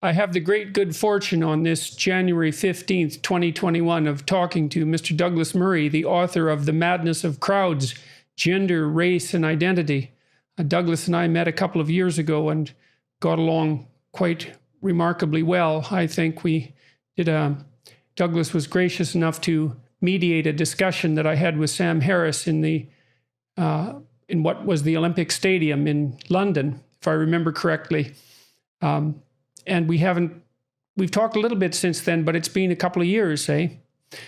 I have the great good fortune on this January 15th, 2021 of talking to Mr. Douglas Murray, the author of The Madness of Crowds, Gender, Race, and Identity. Douglas and I met a couple of years ago and got along quite remarkably well. I think we did Douglas was gracious enough to mediate a discussion that I had with Sam Harris in what was the Olympic Stadium in London, if I remember correctly. And we've talked a little bit since then, but it's been a couple of years, eh?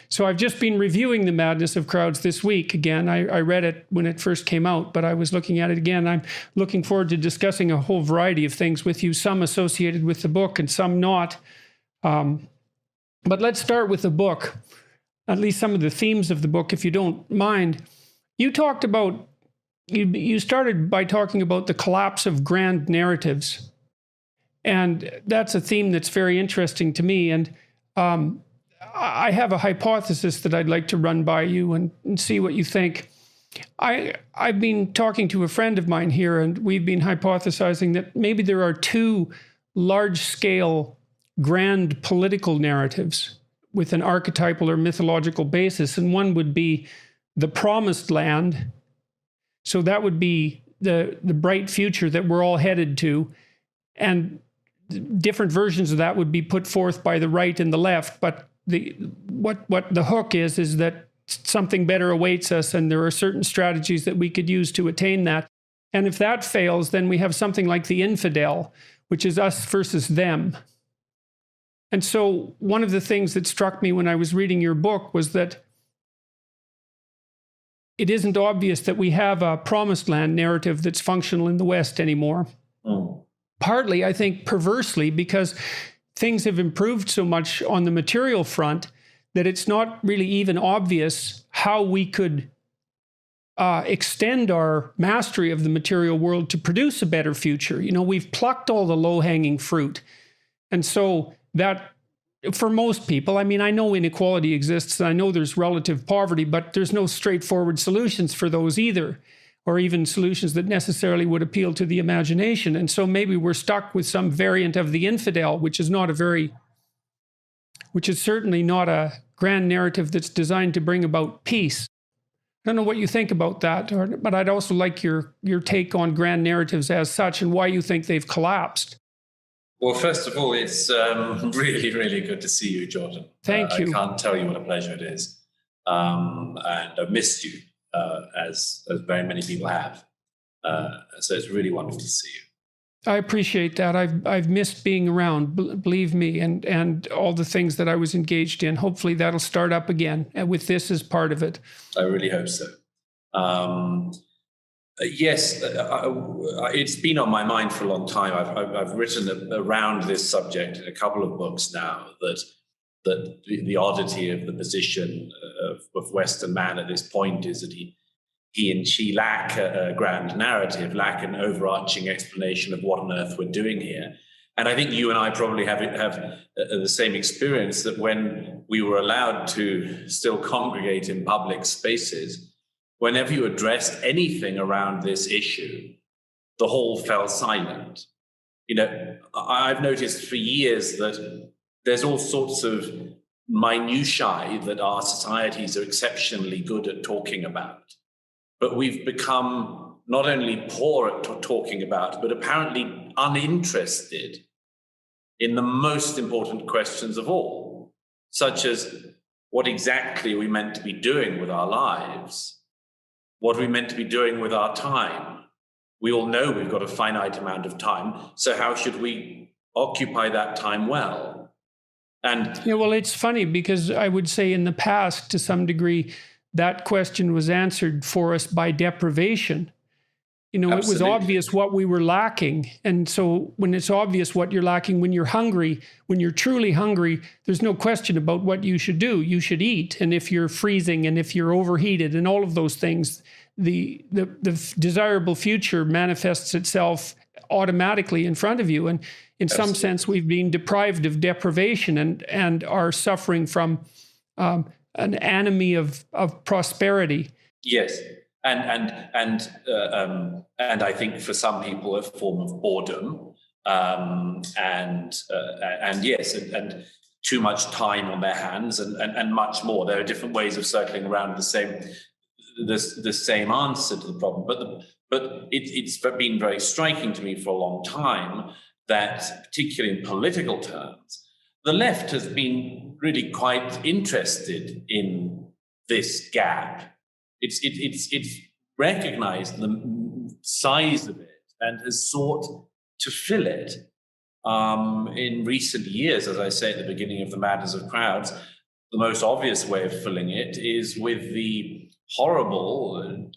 So I've just been reviewing The Madness of Crowds this week again. I read it when it first came out, but I was looking at it again. I'm looking forward to discussing a whole variety of things with you, some associated with the book and some not. But let's start with the book, at least some of the themes of the book, if you don't mind. You started by talking about the collapse of grand narratives. And that's a theme that's very interesting to me. And I have a hypothesis that I'd like to run by you and see what you think. I've been talking to a friend of mine here, and we've been hypothesizing that maybe there are two large-scale grand political narratives with an archetypal or mythological basis. And one would be the promised land. So that would be the bright future that we're all headed to. And different versions of that would be put forth by the right and the left, but what the hook is that something better awaits us, and there are certain strategies that we could use to attain that. And if that fails, then we have something like the infidel, which is us versus them. And so one of the things that struck me when I was reading your book was that it isn't obvious that we have a promised land narrative that's functional in the West anymore. Partly, I think, perversely, because things have improved so much on the material front that it's not really even obvious how we could extend our mastery of the material world to produce a better future. You know, we've plucked all the low-hanging fruit. And so that, for most people, I mean, I know inequality exists, and I know there's relative poverty, but there's no straightforward solutions for those either, or even solutions that necessarily would appeal to the imagination. And so maybe we're stuck with some variant of the infidel, which is certainly not a grand narrative that's designed to bring about peace. I don't know what you think about that, but I'd also like your take on grand narratives as such and why you think they've collapsed. Well, first of all, it's really, really good to see you, Jordan. Thank you. I can't tell you what a pleasure it is. And I've missed you. As very many people have. So it's really wonderful to see you. I appreciate that. I've missed being around, believe me, and all the things that I was engaged in. Hopefully that'll start up again, and with this as part of it. I really hope so. Yes, it's been on my mind for a long time. I've written around this subject in a couple of books now, that the oddity of the position of Western man at this point is that he and she lack a grand narrative, lack an overarching explanation of what on earth we're doing here. And I think you and I probably have the same experience, that when we were allowed to still congregate in public spaces, whenever you addressed anything around this issue, the whole fell silent. You know, I've noticed for years that there's all sorts of minutiae that our societies are exceptionally good at talking about. But we've become not only poor at talking about, but apparently uninterested in the most important questions of all, such as what exactly are we meant to be doing with our lives? What are we meant to be doing with our time? We all know we've got a finite amount of time, so how should we occupy that time well? And yeah, well, it's funny because I would say in the past, to some degree, that question was answered for us by deprivation. You know, Absolutely. It was obvious what we were lacking. And so when it's obvious what you're lacking, when you're hungry, when you're truly hungry, there's no question about what you should do. You should eat. And if you're freezing and if you're overheated and all of those things, the desirable future manifests itself automatically in front of you. And in Absolutely. Some sense, we've been deprived of deprivation and are suffering from an enemy of prosperity. Yes, and I think for some people a form of boredom, and yes, and too much time on their hands, and much more. There are different ways of circling around the same answer to the problem. But it's been very striking to me for a long time that, particularly in political terms, the left has been really quite interested in this gap. It's recognized the size of it and has sought to fill it. In recent years, as I say at the beginning of The Madness of Crowds, the most obvious way of filling it is with the horrible,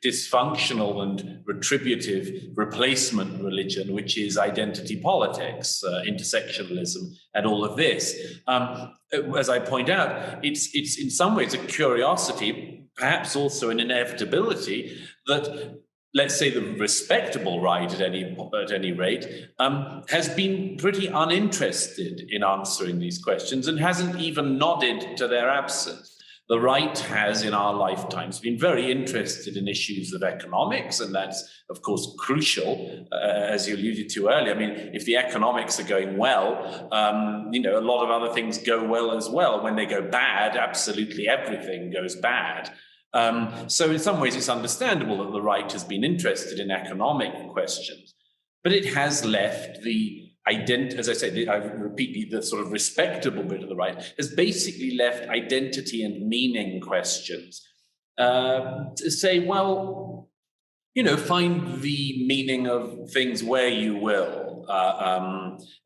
dysfunctional and retributive replacement religion, which is identity politics, intersectionalism, and all of this. As I point out, it's in some ways a curiosity, perhaps also an inevitability, that, let's say, the respectable right at any rate, has been pretty uninterested in answering these questions and hasn't even nodded to their absence. The right has, in our lifetimes, been very interested in issues of economics, and that's, of course, crucial, as you alluded to earlier. I mean, if the economics are going well, a lot of other things go well as well. When they go bad, absolutely everything goes bad. So in some ways, it's understandable that the right has been interested in economic questions, but it has left as I say, I repeat, the sort of respectable bit of the right has basically left identity and meaning questions to say, well, find the meaning of things where you will.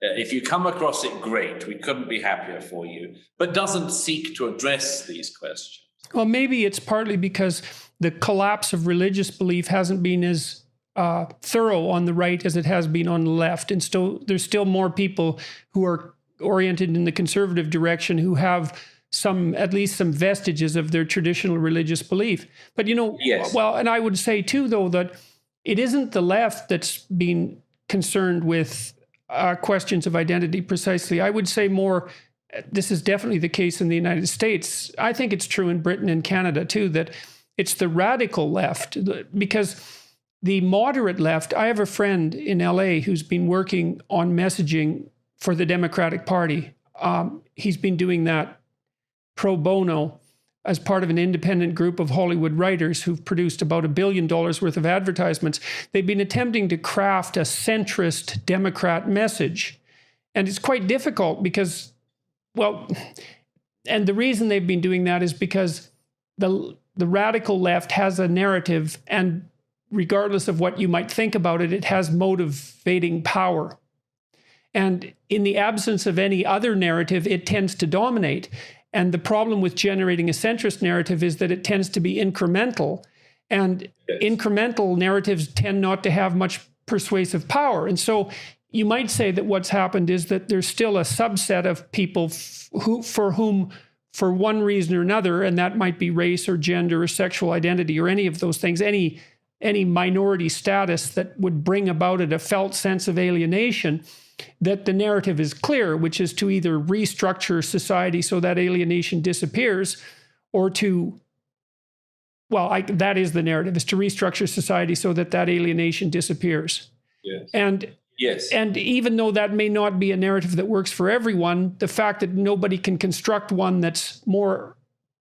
If you come across it, great, we couldn't be happier for you, but doesn't seek to address these questions. Well, maybe it's partly because the collapse of religious belief hasn't been as thorough on the right as it has been on the left. And so there's still more people who are oriented in the conservative direction who have at least some vestiges of their traditional religious belief. But, yes. Well, and I would say too, though, that it isn't the left that's been concerned with questions of identity precisely. I would say more, this is definitely the case in the United States. I think it's true in Britain and Canada too, that it's the radical left, because the moderate left, I have a friend in LA who's been working on messaging for the Democratic Party. He's been doing that pro bono as part of an independent group of Hollywood writers who've produced about $1 billion worth of advertisements. They've been attempting to craft a centrist Democrat message. And it's quite difficult because, and the reason they've been doing that is because the radical left has a narrative, and regardless of what you might think about it, it has motivating power. And in the absence of any other narrative, it tends to dominate. And the problem with generating a centrist narrative is that it tends to be incremental. And incremental narratives tend not to have much persuasive power. And so you might say that what's happened is that there's still a subset of people for whom, for one reason or another, and that might be race or gender or sexual identity or any of those things, any minority status that would bring about it a felt sense of alienation, that the narrative is clear, which is to either restructure society so that alienation disappears, or to, that is the narrative, is to restructure society so that alienation disappears. Yes. And even though that may not be a narrative that works for everyone, the fact that nobody can construct one that's more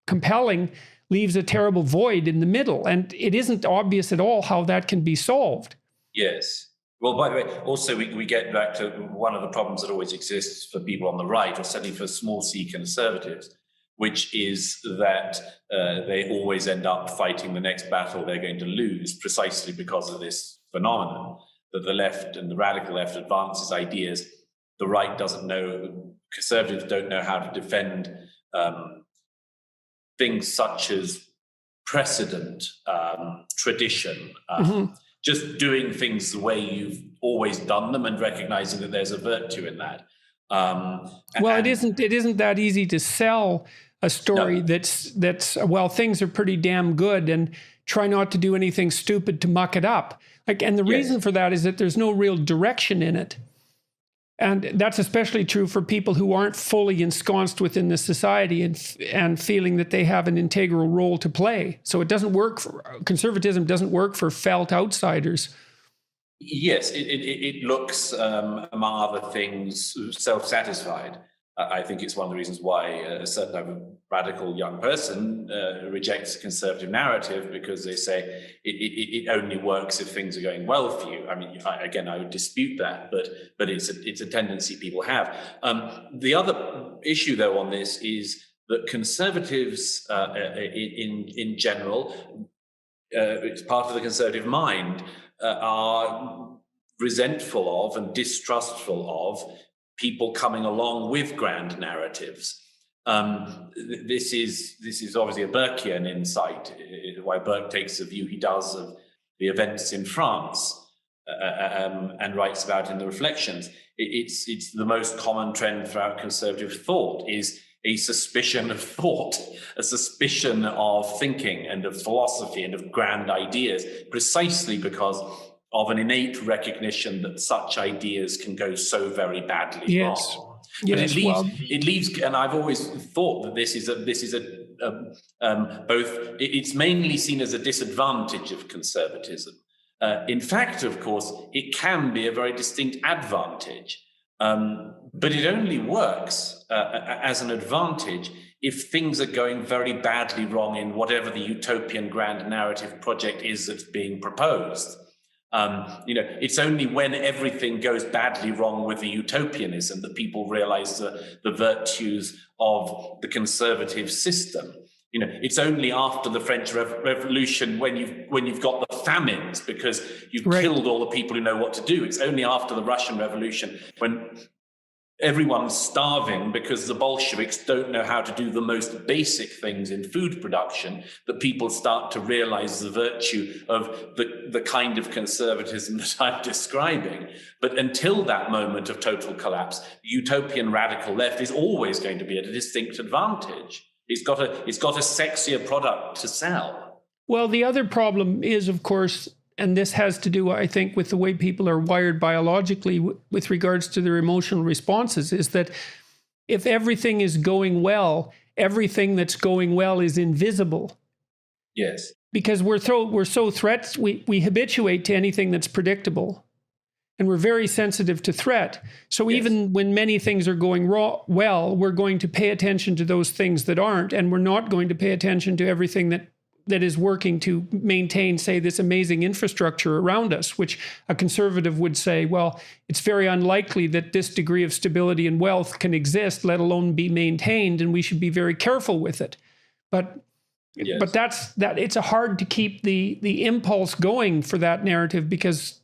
compelling leaves a terrible void in the middle. And it isn't obvious at all how that can be solved. Yes. Well, by the way, also we get back to one of the problems that always exists for people on the right, or certainly for small c conservatives, which is that they always end up fighting the next battle they're going to lose, precisely because of this phenomenon, that the left and the radical left advances ideas the right doesn't know, conservatives don't know how to defend things such as precedent, tradition, just doing things the way you've always done them and recognizing that there's a virtue in that. It isn't that easy to sell a story that's things are pretty damn good, and try not to do anything stupid to muck it up. And the reason for that is that there's no real direction in it. And that's especially true for people who aren't fully ensconced within the society and feeling that they have an integral role to play. So it doesn't work conservatism doesn't work for felt outsiders. Yes, it looks, among other things, self-satisfied. I think it's one of the reasons why a certain type of radical young person rejects a conservative narrative, because they say it only works if things are going well for you. I mean, I would dispute that, but it's a tendency people have. The other issue, though, on this is that conservatives, in general, it's part of the conservative mind, are resentful of and distrustful of people coming along with grand narratives. This is obviously a Burkean insight, why Burke takes the view he does of the events in France, and writes about in the Reflections. It's the most common trend throughout conservative thought, is a suspicion of thought, a suspicion of thinking and of philosophy and of grand ideas, precisely because of an innate recognition that such ideas can go so very badly wrong. But it leaves, and I've always thought that this is it's mainly seen as a disadvantage of conservatism. In fact, of course, it can be a very distinct advantage. But it only works as an advantage if things are going very badly wrong in whatever the utopian grand narrative project is that's being proposed. It's only when everything goes badly wrong with the utopianism that people realize the virtues of the conservative system. It's only after the French Revolution, when you've got the famines because you've killed all the people who know what to do. It's only after the Russian Revolution, when everyone's starving because the Bolsheviks don't know how to do the most basic things in food production, that people start to realize the virtue of the kind of conservatism that I'm describing. But until that moment of total collapse, utopian radical left is always going to be at a distinct advantage. It's got a sexier product to sell. Well, the other problem is, of course, and this has to do, I think, with the way people are wired biologically with regards to their emotional responses, is that if everything is going well, everything that's going well is invisible. Yes. Because we habituate to anything that's predictable. And we're very sensitive to threat. So even when many things are going well, we're going to pay attention to those things that aren't, and we're not going to pay attention to everything that is working to maintain, say, this amazing infrastructure around us, which a conservative would say, well, it's very unlikely that this degree of stability and wealth can exist, let alone be maintained, and we should be very careful with it. But it's hard to keep the impulse going for that narrative, because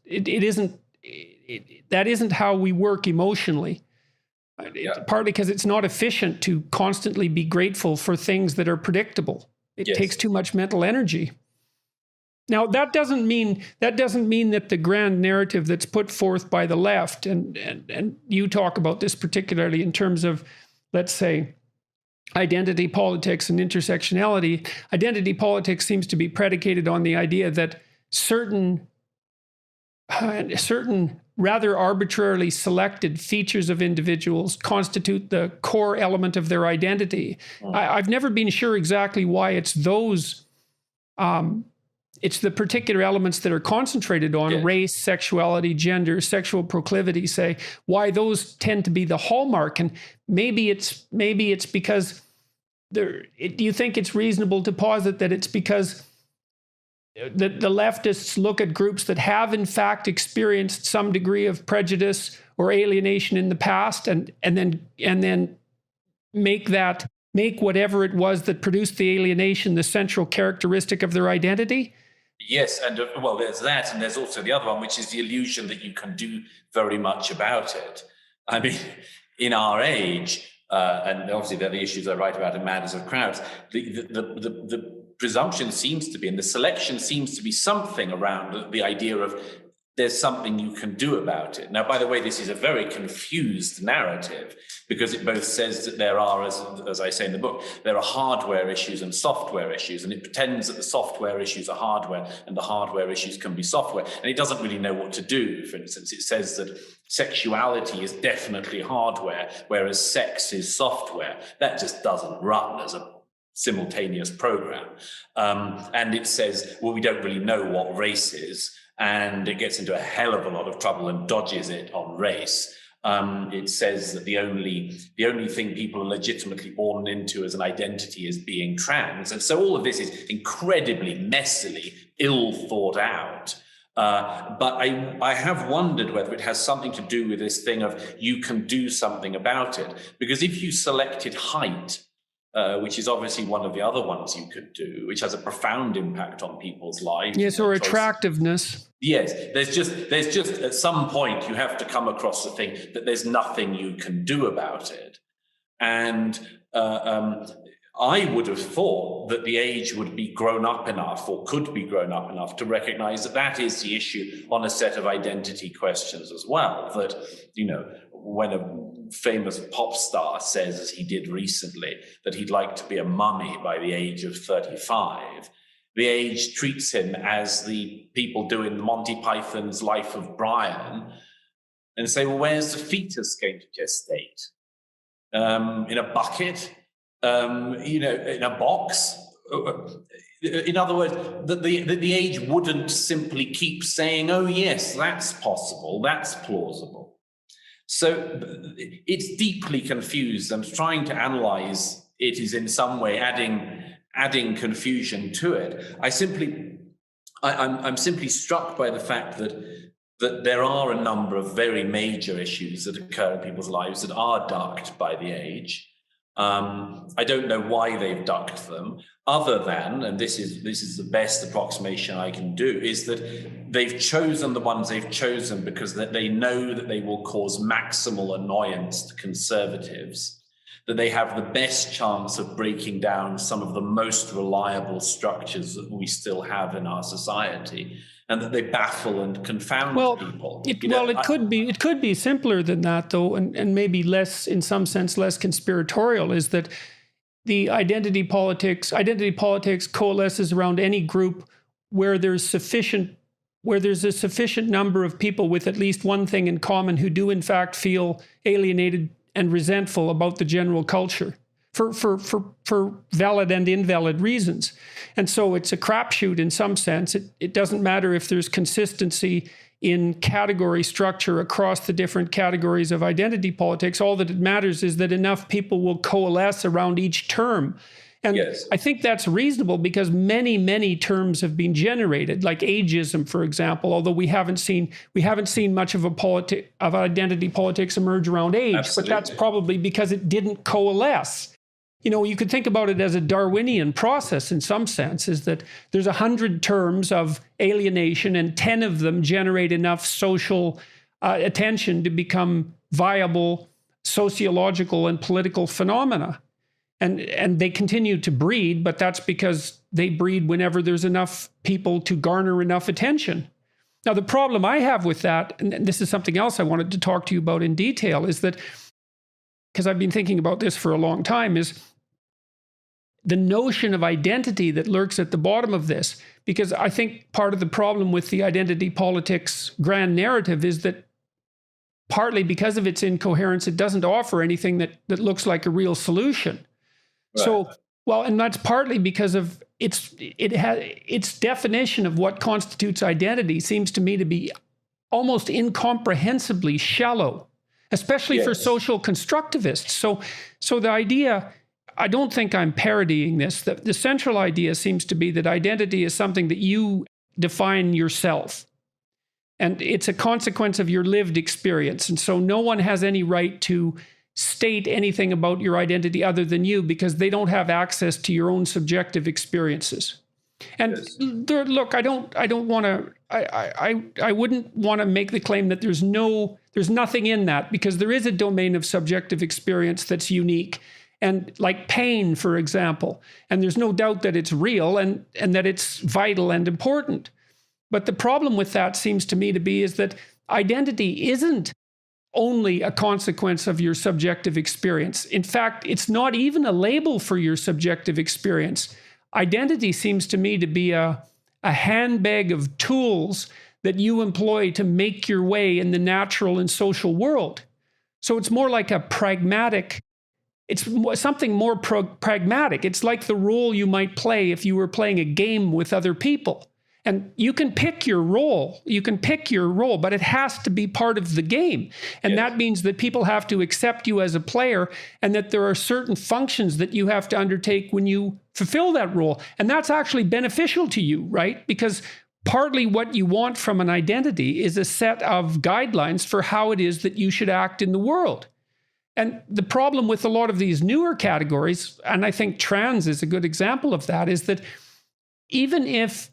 that isn't how we work emotionally. Partly because it's not efficient to constantly be grateful for things that are predictable. It takes too much mental energy. Now, that doesn't mean that the grand narrative that's put forth by the left, and you talk about this particularly in terms of, let's say, identity politics and intersectionality. Identity politics seems to be predicated on the idea that certain rather arbitrarily selected features of individuals constitute the core element of their identity. I've never been sure exactly why it's those, it's the particular elements that are concentrated on race, sexuality, gender, sexual proclivity, say, why those tend to be the hallmark. And maybe it's because do you think it's reasonable to posit that it's because the leftists look at groups that have in fact experienced some degree of prejudice or alienation in the past, and then make whatever it was that produced the alienation the central characteristic of their identity? Yes, and well, there's that, and there's also the other one, which is the illusion that you can do very much about it. I mean, in our age, and obviously there are the issues I write about in Madness of Crowds, the presumption seems to be, and the selection seems to be something around the idea of there's something you can do about it. Now, by the way, this is a very confused narrative, because it both says that there are, as I say in the book, there are hardware issues and software issues, and it pretends that the software issues are hardware and the hardware issues can be software, and it doesn't really know what to do. For instance, it says that sexuality is definitely hardware, whereas sex is software. That just doesn't run as a simultaneous program. And it says, well, we don't really know what race is. and it gets into a hell of a lot of trouble and dodges it on race. It says that the only thing people are legitimately born into as an identity is being trans. And so all of this is incredibly messily ill thought out. But I have wondered whether it has something to do with this thing of you can do something about it. Because if you selected height, which is obviously one of the other ones you could do, which has a profound impact on people's lives. Yes, or attractiveness. Yes, there's just at some point you have to come across the thing that there's nothing you can do about it. And I would have thought that the age would be grown up enough, or could be grown up enough, to recognize that that is the issue on a set of identity questions as well. That, you know, when a famous pop star says, as he did recently, that he'd like to be a mummy by the age of 35, the age treats him as the people do in Monty Python's Life of Brian, and say, well, where's the fetus going to gestate? In a bucket? In a box? In other words, the age wouldn't simply keep saying, oh, yes, that's possible, that's plausible. So it's deeply confused, and trying to analyze it is in some way adding confusion to it. I'm simply struck by the fact that there are a number of very major issues that occur in people's lives that are ducked by the age. I don't know why they've ducked them, other than, and this is the best approximation I can do, is that they've chosen the ones they've chosen because that they know that they will cause maximal annoyance to conservatives, that they have the best chance of breaking down some of the most reliable structures that we still have in our society, and that they baffle and confound people. It could be simpler than that, though, and maybe less, in some sense, less conspiratorial, is that the identity politics coalesces around any group where there's a sufficient number of people with at least one thing in common who do in fact feel alienated and resentful about the general culture for valid and invalid reasons. And so it's a crapshoot in some sense. It doesn't matter if there's consistency in category structure across the different categories of identity politics. All that it matters is that enough people will coalesce around each term. And yes, I think that's reasonable because many, many terms have been generated, like ageism, for example, although we haven't seen much of of identity politics emerge around age. Absolutely. But that's probably because it didn't coalesce. You know, you could think about it as a Darwinian process in some sense, is that there's 100 terms of alienation and 10 of them generate enough social attention to become viable sociological and political phenomena. And they continue to breed, but that's because they breed whenever there's enough people to garner enough attention. Now, the problem I have with that, and this is something else I wanted to talk to you about in detail, is that, because I've been thinking about this for a long time, is the notion of identity that lurks at the bottom of this. Because I think part of the problem with the identity politics grand narrative is that partly because of its incoherence, it doesn't offer anything that looks like a real solution. Right. So, well, and that's partly because of its definition of what constitutes identity seems to me to be almost incomprehensibly shallow, especially for social constructivists. So the idea, I don't think I'm parodying this. The central idea seems to be that identity is something that you define yourself. And it's a consequence of your lived experience. And so no one has any right to state anything about your identity other than you, because they don't have access to your own subjective experiences. And look, I wouldn't want to make the claim that there's nothing in that, because there is a domain of subjective experience that's unique. And like pain, for example, and there's no doubt that it's real and that it's vital and important. But the problem with that seems to me to be is that identity isn't only a consequence of your subjective experience. In fact, it's not even a label for your subjective experience. Identity seems to me to be a handbag of tools that you employ to make your way in the natural and social world. So it's more like a pragmatic, it's something more pragmatic. It's like the role you might play if you were playing a game with other people. And you can pick your role. You can pick your role, but it has to be part of the game. And that means that people have to accept you as a player, and that there are certain functions that you have to undertake when you fulfill that role. And that's actually beneficial to you, right? Because partly what you want from an identity is a set of guidelines for how it is that you should act in the world. And the problem with a lot of these newer categories, and I think trans is a good example of that, is that even if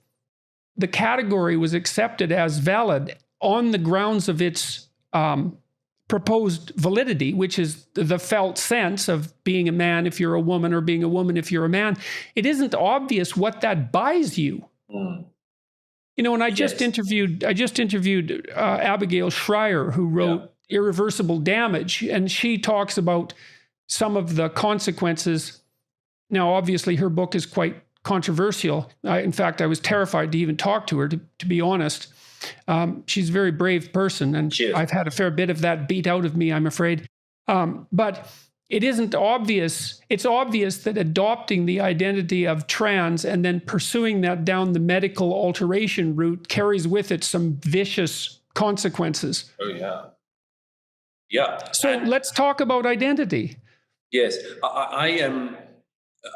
the category was accepted as valid on the grounds of its proposed validity, which is the felt sense of being a man if you're a woman or being a woman if you're a man, it isn't obvious what that buys you. You know, and I just interviewed Abigail Schreier, who wrote Irreversible Damage, and she talks about some of the consequences. Now, obviously, her book is quite controversial. In fact, I was terrified to even talk to her, to be honest. She's a very brave person, and I've had a fair bit of that beat out of me, I'm afraid. But it isn't obvious. It's obvious that adopting the identity of trans and then pursuing that down the medical alteration route carries with it some vicious consequences. Oh, yeah. Yeah. So let's talk about identity. Yes, I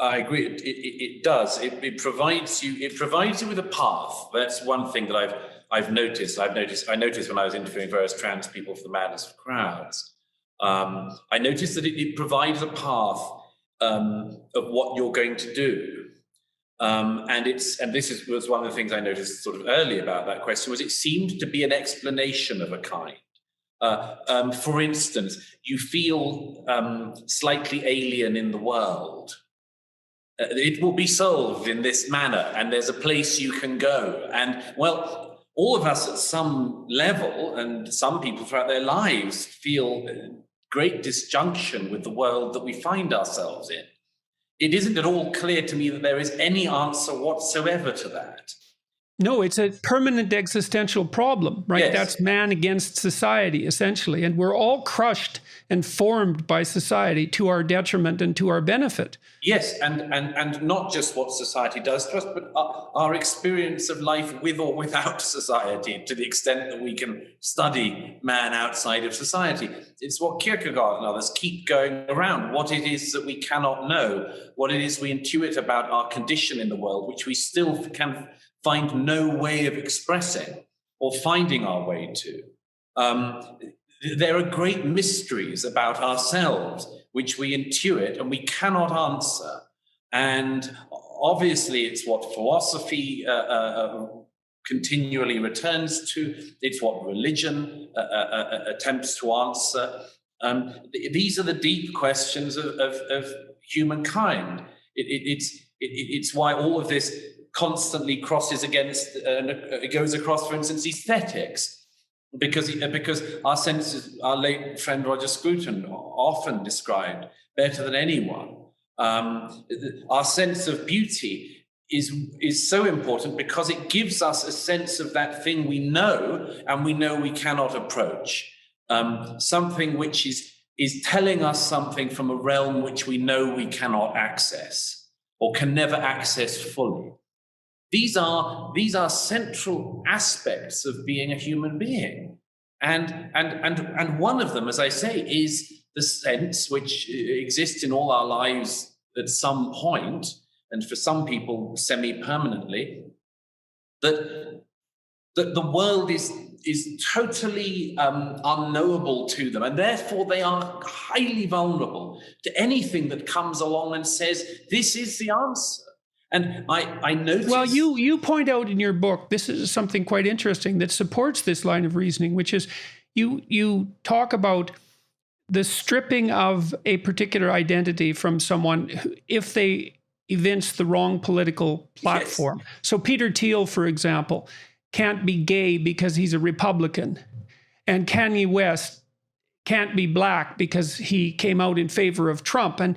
agree. It does. It provides you. It provides you with a path. That's one thing that I've noticed. I noticed when I was interviewing various trans people for the Madness of Crowds. I noticed that it provides a path of what you're going to do. And this was one of the things I noticed sort of early about that question, was it seemed to be an explanation of a kind. For instance, you feel slightly alien in the world. It will be solved in this manner, and there's a place you can go. And, well, all of us at some level, and some people throughout their lives, feel great disjunction with the world that we find ourselves in. It isn't at all clear to me that there is any answer whatsoever to that. No, it's a permanent existential problem, right? Yes. That's man against society, essentially. And we're all crushed and formed by society to our detriment and to our benefit. Yes, and not just what society does to us, but our experience of life with or without society, to the extent that we can study man outside of society. It's what Kierkegaard and others keep going around, what it is that we cannot know, what it is we intuit about our condition in the world, which we still can find no way of expressing or finding our way to. There are great mysteries about ourselves which we intuit and we cannot answer. And obviously it's what philosophy continually returns to. It's what religion attempts to answer. These are the deep questions of humankind. It's why all of this constantly crosses against, it goes across, for instance, aesthetics. Because our senses, our late friend Roger Scruton often described better than anyone, our sense of beauty is so important because it gives us a sense of that thing we know and we know we cannot approach, something which is telling us something from a realm which we know we cannot access or can never access fully. These are central aspects of being a human being. And one of them, as I say, is the sense which exists in all our lives at some point, and for some people semi-permanently, that the world is totally unknowable to them, and therefore they are highly vulnerable to anything that comes along and says, this is the answer. And I noticed... Well, you point out in your book, this is something quite interesting that supports this line of reasoning, which is you talk about the stripping of a particular identity from someone if they evince the wrong political platform. Yes. So Peter Thiel, for example, can't be gay because he's a Republican, and Kanye West can't be black because he came out in favor of Trump. And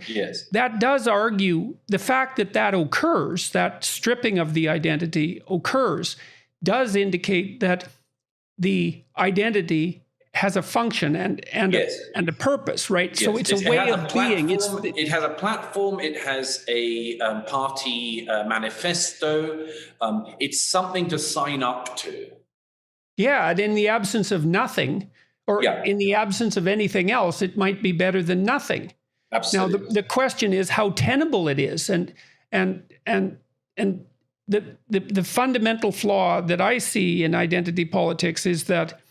that does argue the fact that occurs, that stripping of the identity occurs, does indicate that the identity has a function and a purpose, right? Yes. So it's a way of being. It has a platform. It has a party manifesto. It's something to sign up to. Yeah, and in the absence of nothing, or in the absence of anything else, it might be better than nothing. Absolutely. Now the question is how tenable it is, and the fundamental flaw that I see in identity politics is that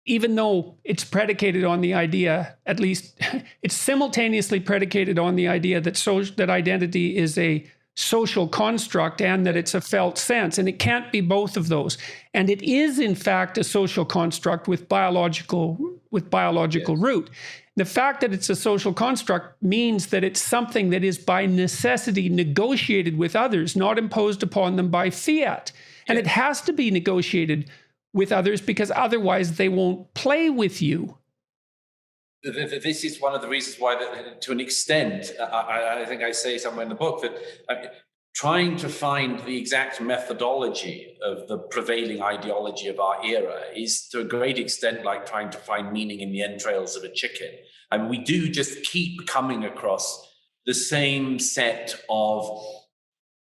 even though it's predicated on the idea, at least it's simultaneously predicated on the idea that that identity is a social construct and that it's a felt sense, and it can't be both of those. And it is in fact a social construct with biological root. The fact that it's a social construct means that it's something that is by necessity negotiated with others, not imposed upon them by fiat. And it has to be negotiated with others because otherwise they won't play with you. This is one of the reasons why, to an extent, I think I say somewhere in the book that trying to find the exact methodology of the prevailing ideology of our era is to a great extent like trying to find meaning in the entrails of a chicken. And we do just keep coming across the same set of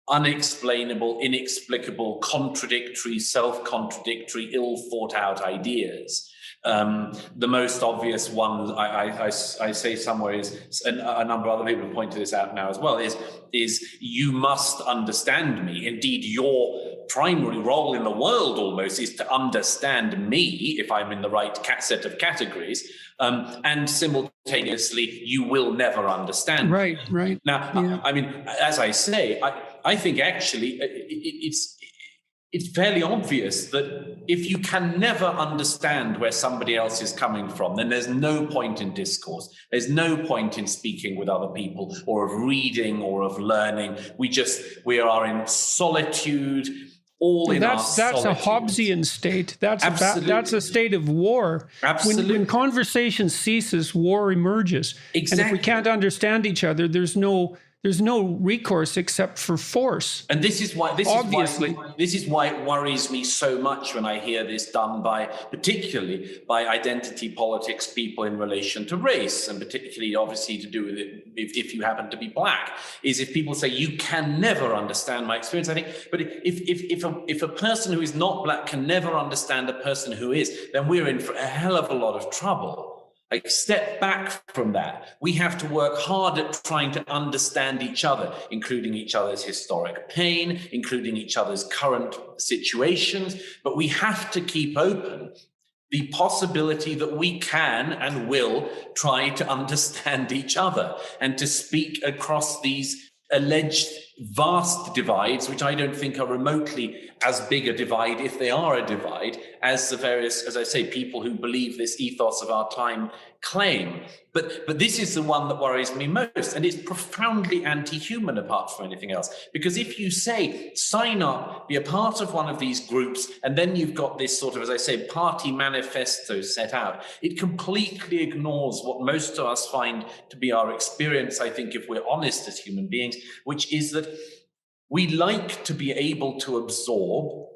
unexplainable, inexplicable, contradictory, self-contradictory, ill-thought-out ideas. The most obvious one I say somewhere is, and a number of other people have pointed this out now as well, is you must understand me. Indeed, your primary role in the world almost is to understand me, if I'm in the right set of categories, and simultaneously you will never understand me. Right. Now, I mean, as I say, I think actually it's fairly obvious that if you can never understand where somebody else is coming from, then there's no point in discourse. There's no point in speaking with other people or of reading or of learning. We are in solitude, all in our solitude. That's a Hobbesian state. That's a state of war. Absolutely. When conversation ceases, war emerges. Exactly. And if we can't understand each other, there's no recourse except for force. And this is why it worries me so much when I hear this done particularly by identity politics people in relation to race, and particularly obviously to do with it if you happen to be black, is if people say you can never understand my experience. I think, but if a person who is not black can never understand a person who is, then we're in for a hell of a lot of trouble. Like, step back from that. We have to work hard at trying to understand each other, including each other's historic pain, including each other's current situations. But we have to keep open the possibility that we can and will try to understand each other and to speak across these alleged vast divides, which I don't think are remotely as big a divide, if they are a divide, as the various, as I say, people who believe this ethos of our time claim. But this is the one that worries me most, and it's profoundly anti-human apart from anything else. Because if you say, sign up, be a part of one of these groups, and then you've got this sort of, as I say, party manifesto set out, it completely ignores what most of us find to be our experience, I think, if we're honest as human beings, which is that we like to be able to absorb,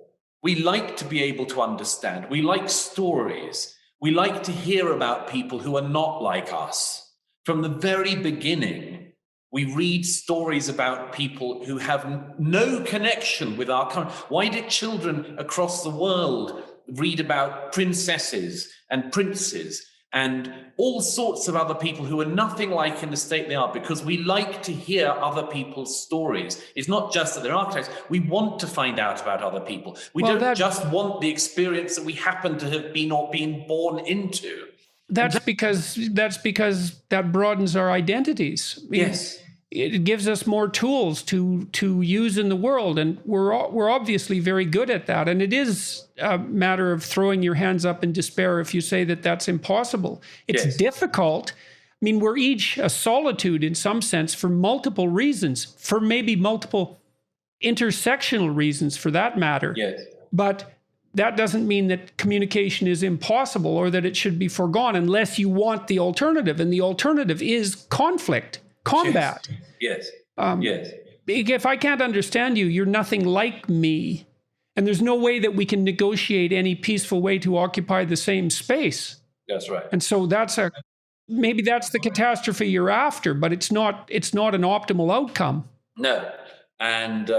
we like to be able to understand, we like stories. We like to hear about people who are not like us. From the very beginning, we read stories about people who have no connection with our country. Why did children across the world read about princesses and princes and all sorts of other people who are nothing like in the state they are? Because we like to hear other people's stories. It's not just that they're archetypes. We want to find out about other people. We don't just want the experience that we happen to have been or been born into. That's because that broadens our identities. Yes. It gives us more tools to use in the world, and we're obviously very good at that. And it is a matter of throwing your hands up in despair if you say that that's impossible. It's difficult. I mean, we're each a solitude in some sense for multiple reasons, for maybe multiple intersectional reasons for that matter. Yes. But that doesn't mean that communication is impossible or that it should be foregone unless you want the alternative. And the alternative is conflict. Combat. Yes. If I can't understand you, you're nothing like me. And there's no way that we can negotiate any peaceful way to occupy the same space. That's right. And so maybe that's the catastrophe you're after, but it's not an optimal outcome. No. And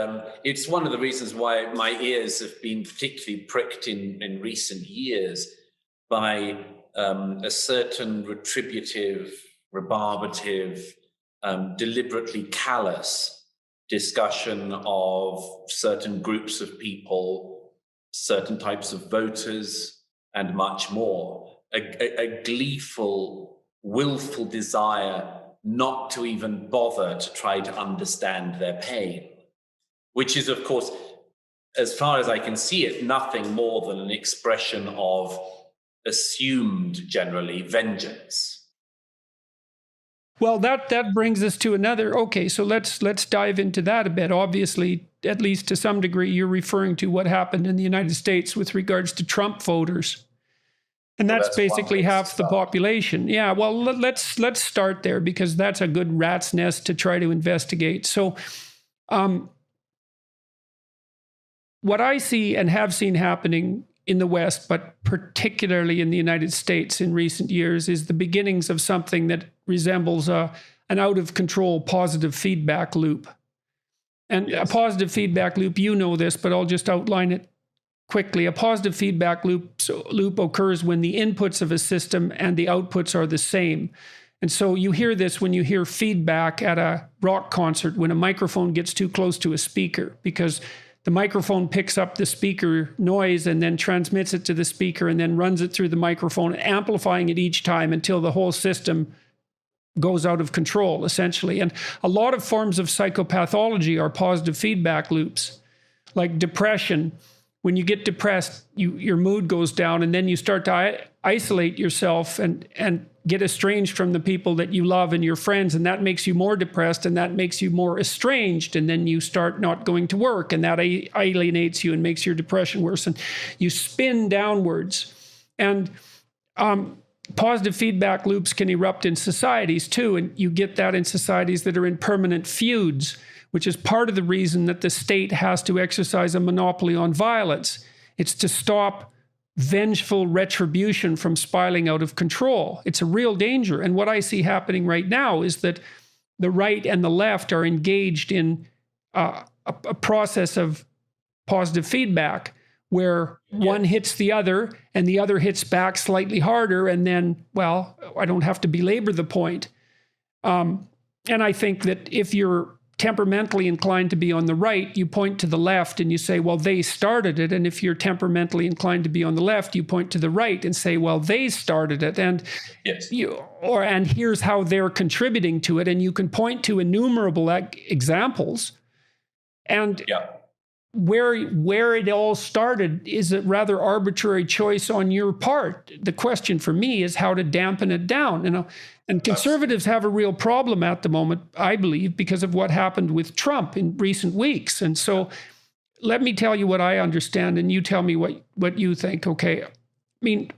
it's one of the reasons why my ears have been particularly pricked in recent years by a certain retributive, rebarbative, deliberately callous discussion of certain groups of people, certain types of voters, and much more. A gleeful, willful desire not to even bother to try to understand their pain, which is, of course, as far as I can see it, nothing more than an expression of assumed, generally, vengeance. Well, that brings us to another. Okay, so let's dive into that a bit. Obviously, at least to some degree, you're referring to what happened in the United States with regards to Trump voters, and that's basically half the population. Yeah. Well, let's start there, because that's a good rat's nest to try to investigate. So, what I see and have seen happening in the West, but particularly in the United States in recent years, is the beginnings of something that resembles an out-of-control positive feedback loop. And yes, a positive feedback loop, you know this, but I'll just outline it quickly. A positive feedback loop occurs when the inputs of a system and the outputs are the same. And so you hear this when you hear feedback at a rock concert, when a microphone gets too close to a speaker, because the microphone picks up the speaker noise and then transmits it to the speaker and then runs it through the microphone, amplifying it each time until the whole system goes out of control, essentially. And a lot of forms of psychopathology are positive feedback loops, like depression. When you get depressed, your mood goes down, and then you start to isolate yourself and get estranged from the people that you love and your friends, and that makes you more depressed, and that makes you more estranged, and then you start not going to work, and that alienates you and makes your depression worse, and you spin downwards. And positive feedback loops can erupt in societies too, and you get that in societies that are in permanent feuds, which is part of the reason that the state has to exercise a monopoly on violence. It's to stop vengeful retribution from spiraling out of control. It's a real danger. And what I see happening right now is that the right and the left are engaged in a process of positive feedback, where one hits the other and the other hits back slightly harder. And then, well, I don't have to belabor the point. And I think that if you're temperamentally inclined to be on the right, you point to the left and you say, well, they started it. And if you're temperamentally inclined to be on the left, you point to the right and say, well, they started it. And yes, and here's how they're contributing to it. And you can point to innumerable examples. And where it all started is a rather arbitrary choice on your part. The question for me is how to dampen it down. And conservatives have a real problem at the moment, I believe, because of what happened with Trump in recent weeks. And so let me tell you what I understand, and you tell me what you think. Okay. I mean,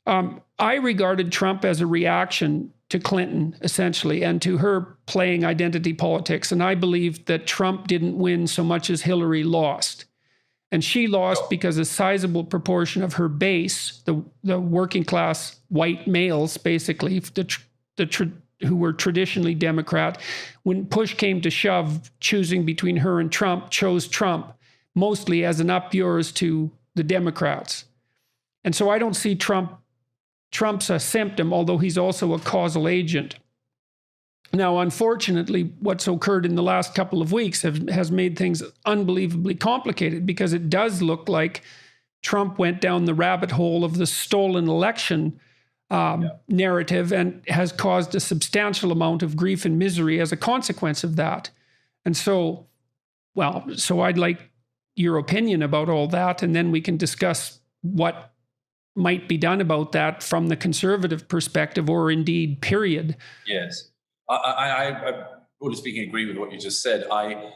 I regarded Trump as a reaction to Clinton, essentially, and to her playing identity politics. And I believed that Trump didn't win so much as Hillary lost. And she lost because a sizable proportion of her base, the working class white males, basically, who were traditionally Democrat, when push came to shove, choosing between her and Trump, chose Trump, mostly as an up yours to the Democrats. And so I don't see Trump's a symptom, although he's also a causal agent. Now, unfortunately, what's occurred in the last couple of weeks has made things unbelievably complicated, because it does look like Trump went down the rabbit hole of the stolen election narrative and has caused a substantial amount of grief and misery as a consequence of that. And so I'd like your opinion about all that, and then we can discuss what might be done about that from the conservative perspective, or indeed, period. Yes. I broadly speaking, agree with what you just said. I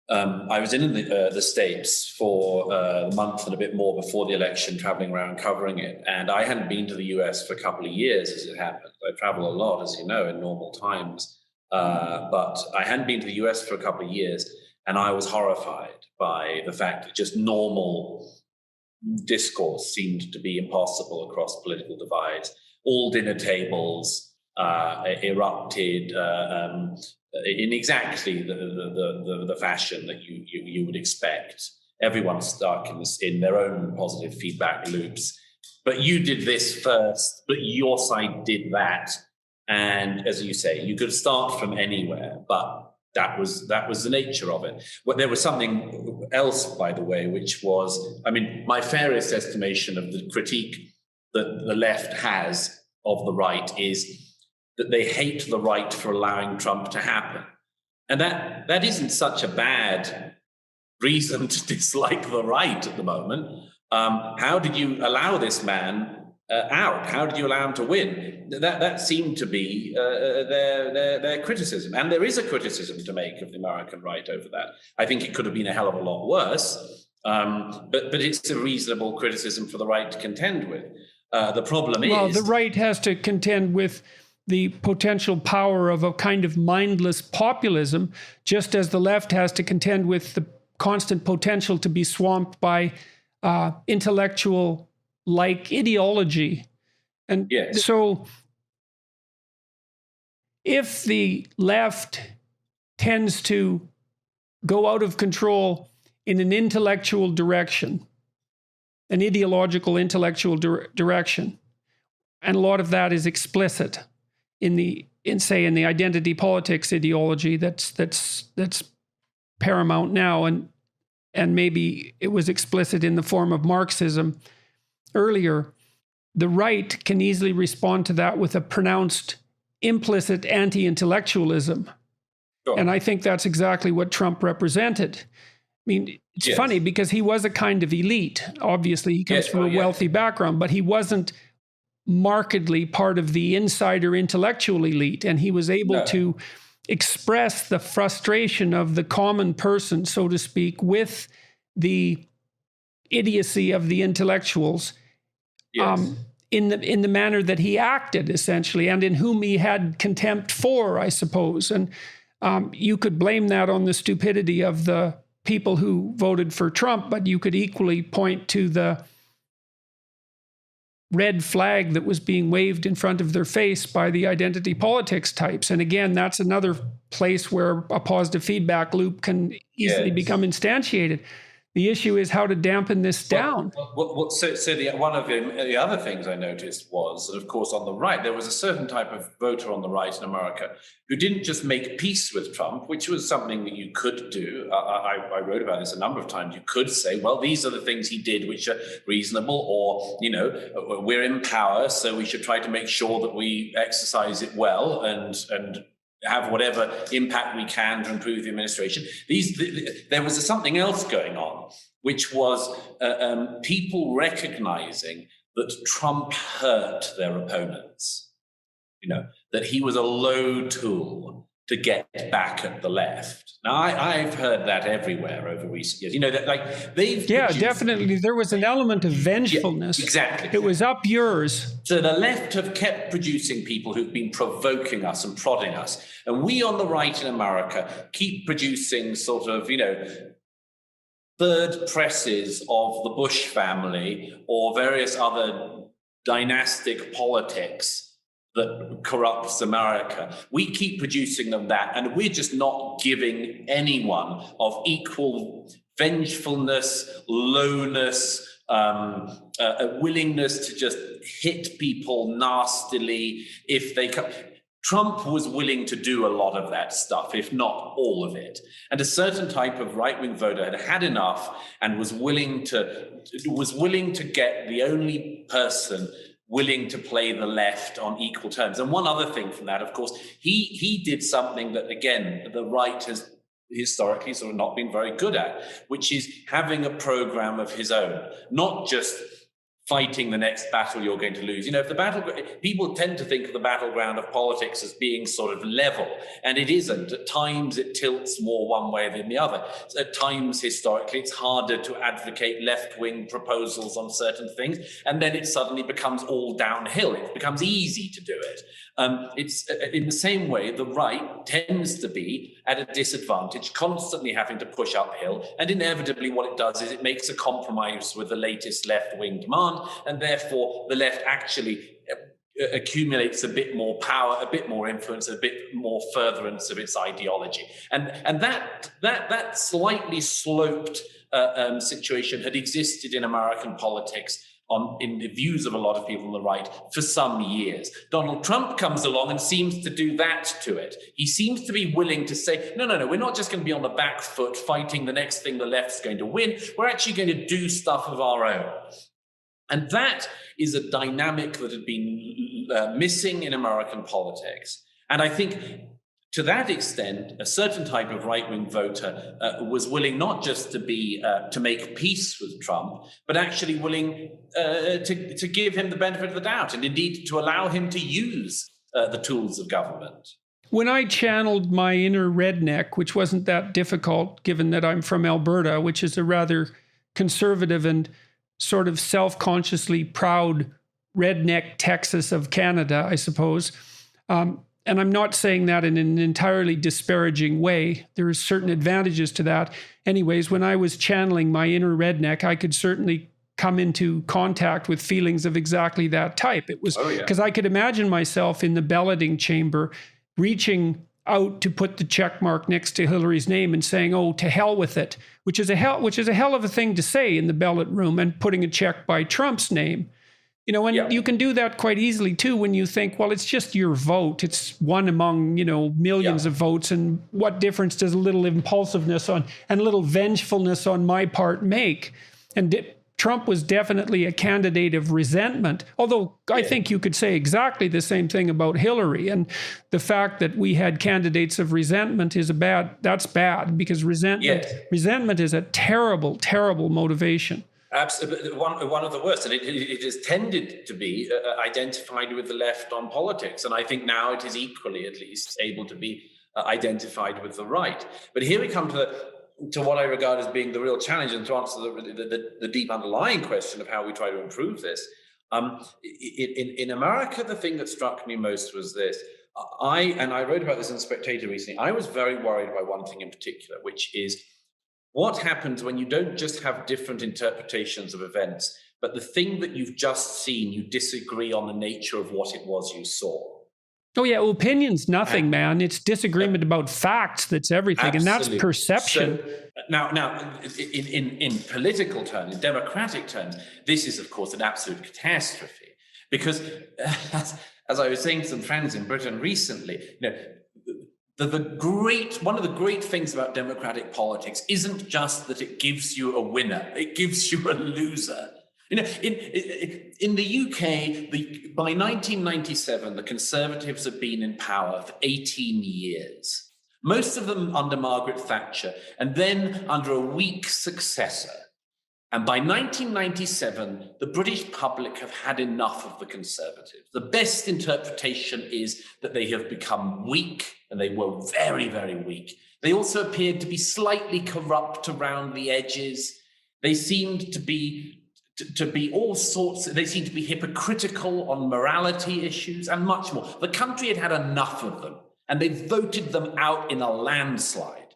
was in the States for a month and a bit more before the election, traveling around covering it. And I hadn't been to the US for a couple of years, as it happened. I travel a lot, as you know, in normal times. But I hadn't been to the US for a couple of years. And I was horrified by the fact that just normal discourse seemed to be impossible across political divides. All dinner tables erupted in exactly the fashion that you would expect. Everyone's stuck in their own positive feedback loops. But you did this first, but your side did that. And as you say, you could start from anywhere, but that was the nature of it. But there was something else, by the way, which was, I mean, my fairest estimation of the critique that the left has of the right is that they hate the right for allowing Trump to happen. And that isn't such a bad reason to dislike the right at the moment. How did you allow this man out? How did you allow him to win? That seemed to be their criticism. And there is a criticism to make of the American right over that. I think it could have been a hell of a lot worse, but it's a reasonable criticism for the right to contend with. The problem is... Well, the right has to contend with the potential power of a kind of mindless populism, just as the left has to contend with the constant potential to be swamped by intellectual-like ideology. And yes. So if the left tends to go out of control in an intellectual direction, an ideological intellectual direction, and a lot of that is explicit in the identity politics ideology that's paramount now, and maybe it was explicit in the form of Marxism earlier. The right can easily respond to that with a pronounced implicit anti-intellectualism. Sure. And I think that's exactly what Trump represented. I mean, it's funny because he was a kind of elite. Obviously, he comes from a wealthy background, but he wasn't markedly part of the insider intellectual elite. And he was able to express the frustration of the common person, so to speak, with the idiocy of the intellectuals in the manner that he acted, essentially, and in whom he had contempt for, I suppose. And you could blame that on the stupidity of the people who voted for Trump, but you could equally point to the red flag that was being waved in front of their face by the identity politics types. And again, that's another place where a positive feedback loop can easily become instantiated. The issue is how to dampen this down. One of the other things I noticed was that, of course, on the right, there was a certain type of voter on the right in America who didn't just make peace with Trump, which was something that you could do. I wrote about this a number of times. You could say, well, these are the things he did which are reasonable, or, you know, we're in power, so we should try to make sure that we exercise it well and have whatever impact we can to improve the administration. There was something else going on, which was people recognizing that Trump hurt their opponents, you know, that he was a low tool to get back at the left. Now, I've heard that everywhere over recent years. You know, that like they've... Yeah, definitely. There was an element of vengefulness. Yeah, exactly. It was up yours. So the left have kept producing people who've been provoking us and prodding us. And we on the right in America keep producing sort of, you know, third presses of the Bush family or various other dynastic politics that corrupts America. We keep producing them that, and we're just not giving anyone of equal vengefulness, lowness, a willingness to just hit people nastily if they come. Trump was willing to do a lot of that stuff, if not all of it. And a certain type of right-wing voter had had enough and was willing to get the only person willing to play the left on equal terms. And one other thing from that, of course, he did something that, again, the right has historically sort of not been very good at, which is having a program of his own, not just fighting the next battle you're going to lose. If people tend to think of the battleground of politics as being sort of level, and it isn't. At times it tilts more one way than the other. At times, historically, it's harder to advocate left-wing proposals on certain things, and then it suddenly becomes all downhill. It becomes easy to do it. It's in the same way, the right tends to be at a disadvantage, constantly having to push uphill, and inevitably what it does is it makes a compromise with the latest left-wing demand, and therefore the left actually accumulates a bit more power, a bit more influence, a bit more furtherance of its ideology. And that slightly sloped situation had existed in American politics in the views of a lot of people on the right for some years. Donald Trump comes along and seems to do that to it. He seems to be willing to say, no, we're not just going to be on the back foot fighting the next thing the left's going to win. We're actually going to do stuff of our own. And that is a dynamic that had been missing in American politics. And I think to that extent, a certain type of right-wing voter was willing not just to make peace with Trump, but actually willing to give him the benefit of the doubt, and indeed to allow him to use the tools of government. When I channeled my inner redneck, which wasn't that difficult, given that I'm from Alberta, which is a rather conservative and sort of self-consciously proud redneck Texas of Canada, I suppose. And I'm not saying that in an entirely disparaging way. There are certain advantages to that. Anyways, when I was channeling my inner redneck, I could certainly come into contact with feelings of exactly that type. It was because I could imagine myself in the balloting chamber reaching out to put the check mark next to Hillary's name and saying, "Oh, to hell with it," which is a hell of a thing to say in the ballot room, and putting a check by Trump's name. And you can do that quite easily too when you think, well, it's just your vote. It's one among, millions of votes. And what difference does a little impulsiveness and a little vengefulness on my part make? And Trump was definitely a candidate of resentment, although I think you could say exactly the same thing about Hillary. And the fact that we had candidates of resentment that's bad, because resentment is a terrible, terrible motivation. Absolutely, one of the worst, and it has tended to be identified with the left on politics, and I think now it is equally, at least, able to be identified with the right. But here we come to what I regard as being the real challenge, and to answer the deep underlying question of how we try to improve this. In America, the thing that struck me most was this. I wrote about this in Spectator recently. I was very worried by one thing in particular, which is what happens when you don't just have different interpretations of events, but the thing that you've just seen, you disagree on the nature of what it was you saw. Oh yeah, opinion's nothing, man. It's disagreement about facts that's everything, absolutely. And that's perception. So, now, in political terms, in democratic terms, this is, of course, an absolute catastrophe, because as I was saying to some friends in Britain recently, one of the great things about democratic politics isn't just that it gives you a winner, it gives you a loser. In the UK, by 1997, the Conservatives have been in power for 18 years, most of them under Margaret Thatcher, and then under a weak successor. And by 1997, the British public have had enough of the Conservatives. The best interpretation is that they have become weak, and they were very, very weak. They also appeared to be slightly corrupt around the edges. They seemed to be all sorts. They seemed to be hypocritical on morality issues and much more. The country had had enough of them, and they voted them out in a landslide.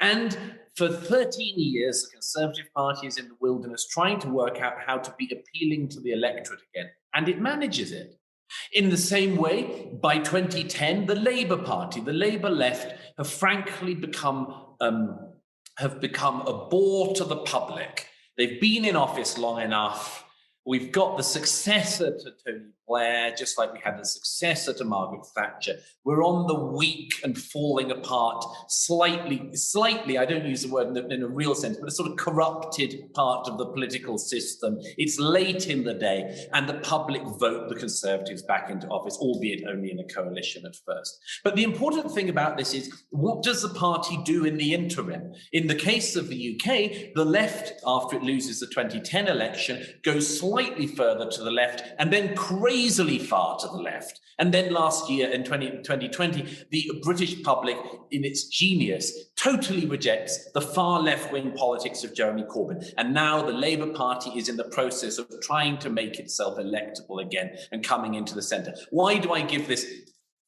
And for 13 years, the Conservative Party is in the wilderness trying to work out how to be appealing to the electorate again, and it manages it. In the same way, by 2010, the Labour Party, the Labour left, have frankly become a bore to the public. They've been in office long enough. We've got the successor to Tony Blair, just like we had a successor to Margaret Thatcher. We're on the weak and falling apart, slightly, I don't use the word in a real sense, but a sort of corrupted part of the political system. It's late in the day, and the public vote the Conservatives back into office, albeit only in a coalition at first. But the important thing about this is, what does the party do in the interim? In the case of the UK, the left, after it loses the 2010 election, goes slightly further to the left, and then crazily far to the left. And then last year, in 2020, the British public, in its genius, totally rejects the far left-wing politics of Jeremy Corbyn. And now the Labour Party is in the process of trying to make itself electable again and coming into the centre. Why do I give this,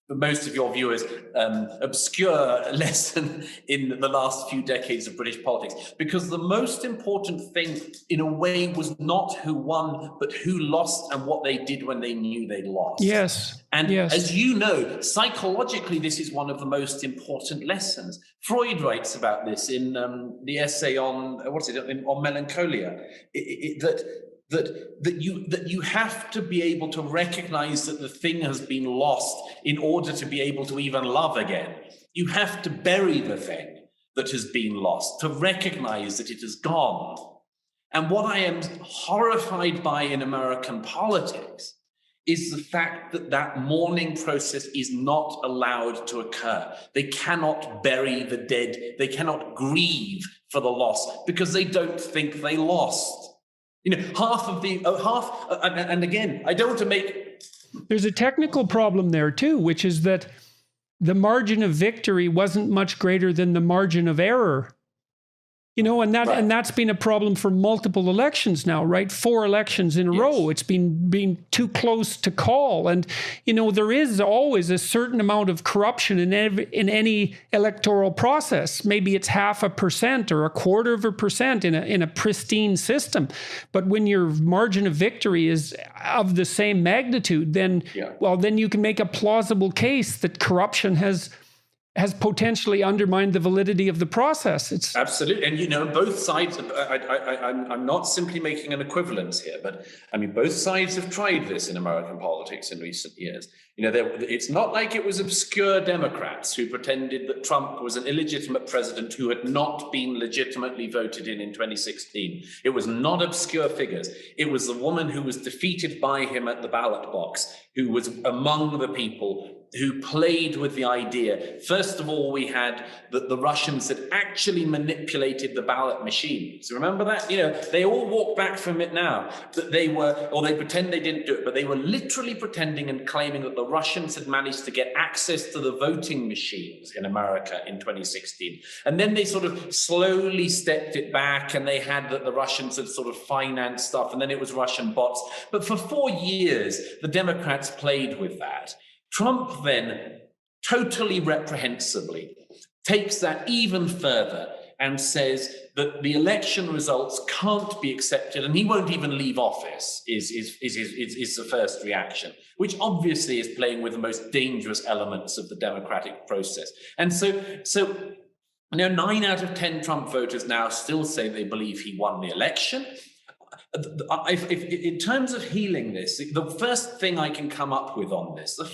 for most of your viewers, obscure lesson in the last few decades of British politics? Because the most important thing, in a way, was not who won, but who lost and what they did when they knew they'd lost. Yes. And yes. as you know, psychologically, this is one of the most important lessons. Freud writes about this in the essay on, on melancholia, that you have to be able to recognize that the thing has been lost in order to be able to even love again. You have to bury the thing that has been lost to recognize that it has gone. And what I am horrified by in American politics is the fact that that mourning process is not allowed to occur. They cannot bury the dead. They cannot grieve for the loss because they don't think they lost. You know, and again, I don't want to make... There's a technical problem there too, which is that the margin of victory wasn't much greater than the margin of error. You know, and that's been a problem for multiple elections now, right? 4 elections in a row. It's been too close to call. And, you know, there is always a certain amount of corruption in any electoral process. Maybe it's 0.5% or 0.25% in a pristine system. But when your margin of victory is of the same magnitude, then, then you can make a plausible case that corruption has potentially undermined the validity of the process. It's absolutely, and you know, both sides. I'm not simply making an equivalence here, but I mean, both sides have tried this in American politics in recent years. You know, it's not like it was obscure Democrats who pretended that Trump was an illegitimate president who had not been legitimately voted in 2016. It was not obscure figures. It was the woman who was defeated by him at the ballot box, who was among the people who played with the idea. First of all, we had that the Russians had actually manipulated the ballot machines. Remember that? You know, they all walk back from it now, that they were, or they pretend they didn't do it, but they were literally pretending and claiming that the Russians had managed to get access to the voting machines in America in 2016. And then they sort of slowly stepped it back, and they had that the Russians had sort of financed stuff, and then it was Russian bots. But for 4 years, the Democrats played with that. Trump then, totally reprehensibly, takes that even further and says that the election results can't be accepted, and he won't even leave office, is the first reaction, which obviously is playing with the most dangerous elements of the democratic process. And so you know, 9 out of 10 Trump voters now still say they believe he won the election. In terms of healing this, the first thing I can come up with on this, the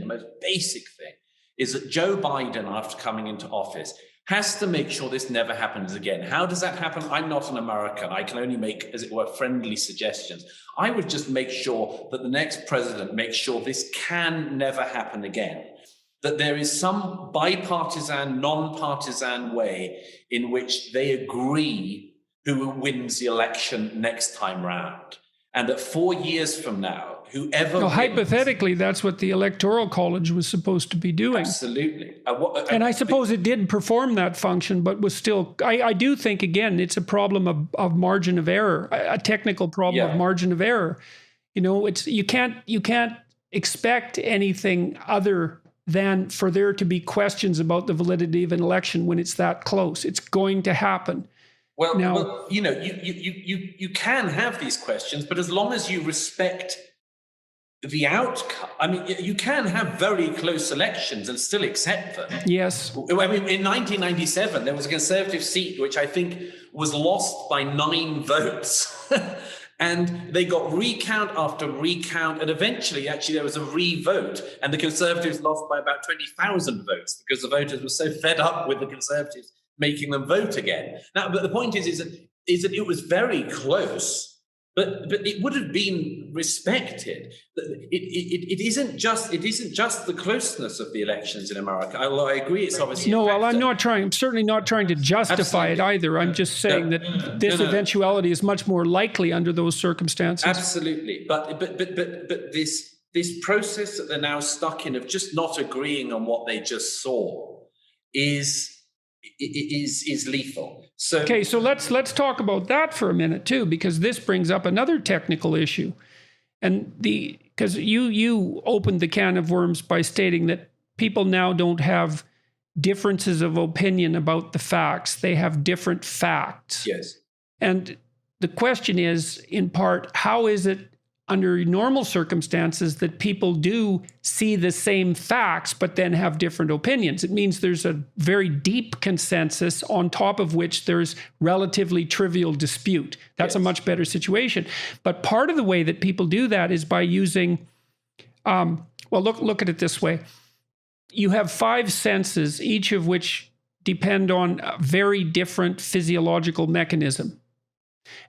most basic thing, is that Joe Biden, after coming into office, has to make sure this never happens again. How does that happen? I'm not an American. I can only make, as it were, friendly suggestions. I would just make sure that the next president makes sure this can never happen again. That there is some bipartisan, non-partisan way in which they agree who wins the election next time round. And that 4 years from now, whoever wins, hypothetically, that's what the Electoral College was supposed to be doing. Absolutely. And I suppose it did perform that function, but was still, I do think, again, it's a problem of margin of error, a technical problem of margin of error. You know, you can't expect anything other than for there to be questions about the validity of an election when it's that close. It's going to happen. Well, you know, you can have these questions, but as long as you respect the outcome, I mean, you can have very close elections and still accept them. Yes. I mean, in 1997, there was a Conservative seat which I think was lost by 9 votes. And they got recount after recount, and eventually, actually, there was a re-vote, and the Conservatives lost by about 20,000 votes because the voters were so fed up with the Conservatives making them vote again. Now, but the point is that it was very close, but it would have been respected. It isn't just the closeness of the elections in America. Although I agree, it's obviously no. Well, I'm certainly not trying to justify it either. I'm just saying that this eventuality is much more likely under those circumstances. Absolutely, but this process that they're now stuck in of just not agreeing on what they just saw is lethal. So okay, so let's talk about that for a minute too, because this brings up another technical issue, and because you opened the can of worms by stating that people now don't have differences of opinion about the facts; they have different facts. Yes, and the question is, in part, how is it under normal circumstances that people do see the same facts but then have different opinions? It means there's a very deep consensus on top of which there's relatively trivial dispute. That's a much better situation. But part of the way that people do that is by using, look at it this way. You have 5 senses, each of which depend on a very different physiological mechanism.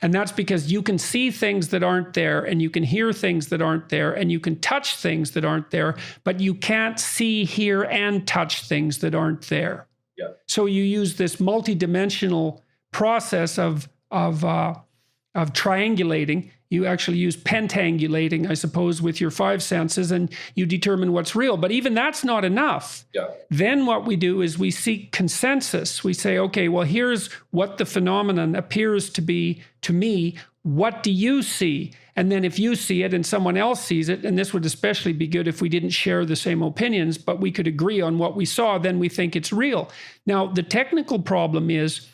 And that's because you can see things that aren't there, and you can hear things that aren't there, and you can touch things that aren't there, but you can't see, hear, and touch things that aren't there. Yeah. So you use this multidimensional process of triangulating. You actually use pentangulating, I suppose, with your 5 senses, and you determine what's real. But even that's not enough. Yeah. Then what we do is we seek consensus. We say, okay, well, here's what the phenomenon appears to be to me. What do you see? And then if you see it and someone else sees it, and this would especially be good if we didn't share the same opinions, but we could agree on what we saw, then we think it's real. Now, the technical problem is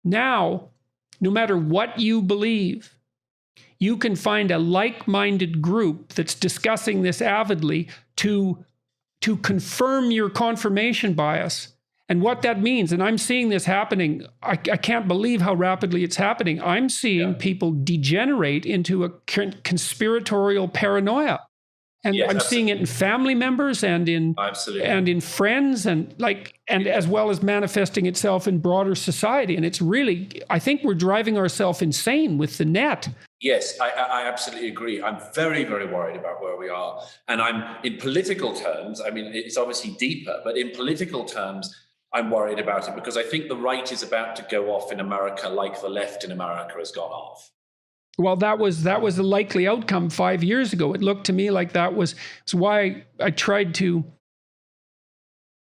now, no matter what you believe, you can find a like-minded group that's discussing this avidly to confirm your confirmation bias. And what that means, and I'm seeing this happening, I can't believe how rapidly it's happening. I'm seeing people degenerate into a conspiratorial paranoia. And I'm seeing it in family members and in friends and as well as manifesting itself in broader society. And it's really, I think we're driving ourselves insane with the net. Yes, I absolutely agree. I'm very, very worried about where we are. And I'm, in political terms, I mean, it's obviously deeper, but in political terms, I'm worried about it because I think the right is about to go off in America like the left in America has gone off. Well, that was a likely outcome 5 years ago. It looked to me like that was why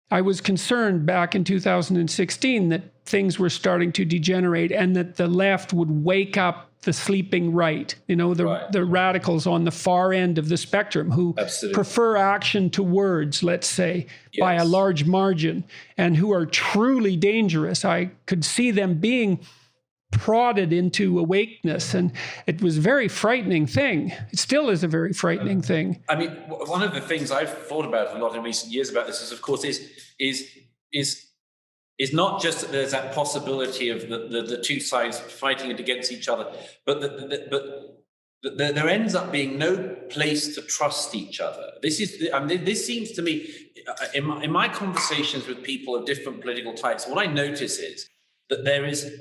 I was concerned back in 2016 that things were starting to degenerate and that the left would wake up the sleeping right, the radicals on the far end of the spectrum who prefer action to words, let's say, by a large margin, and who are truly dangerous. I could see them being prodded into awakeness, and it was a very frightening thing. It still is a very frightening thing. I mean, one of the things I've thought about a lot in recent years about this is, of course, is not just that there's that possibility of the two sides fighting it against each other, but there ends up being no place to trust each other. This seems to me, in my conversations with people of different political types, what I notice is that there is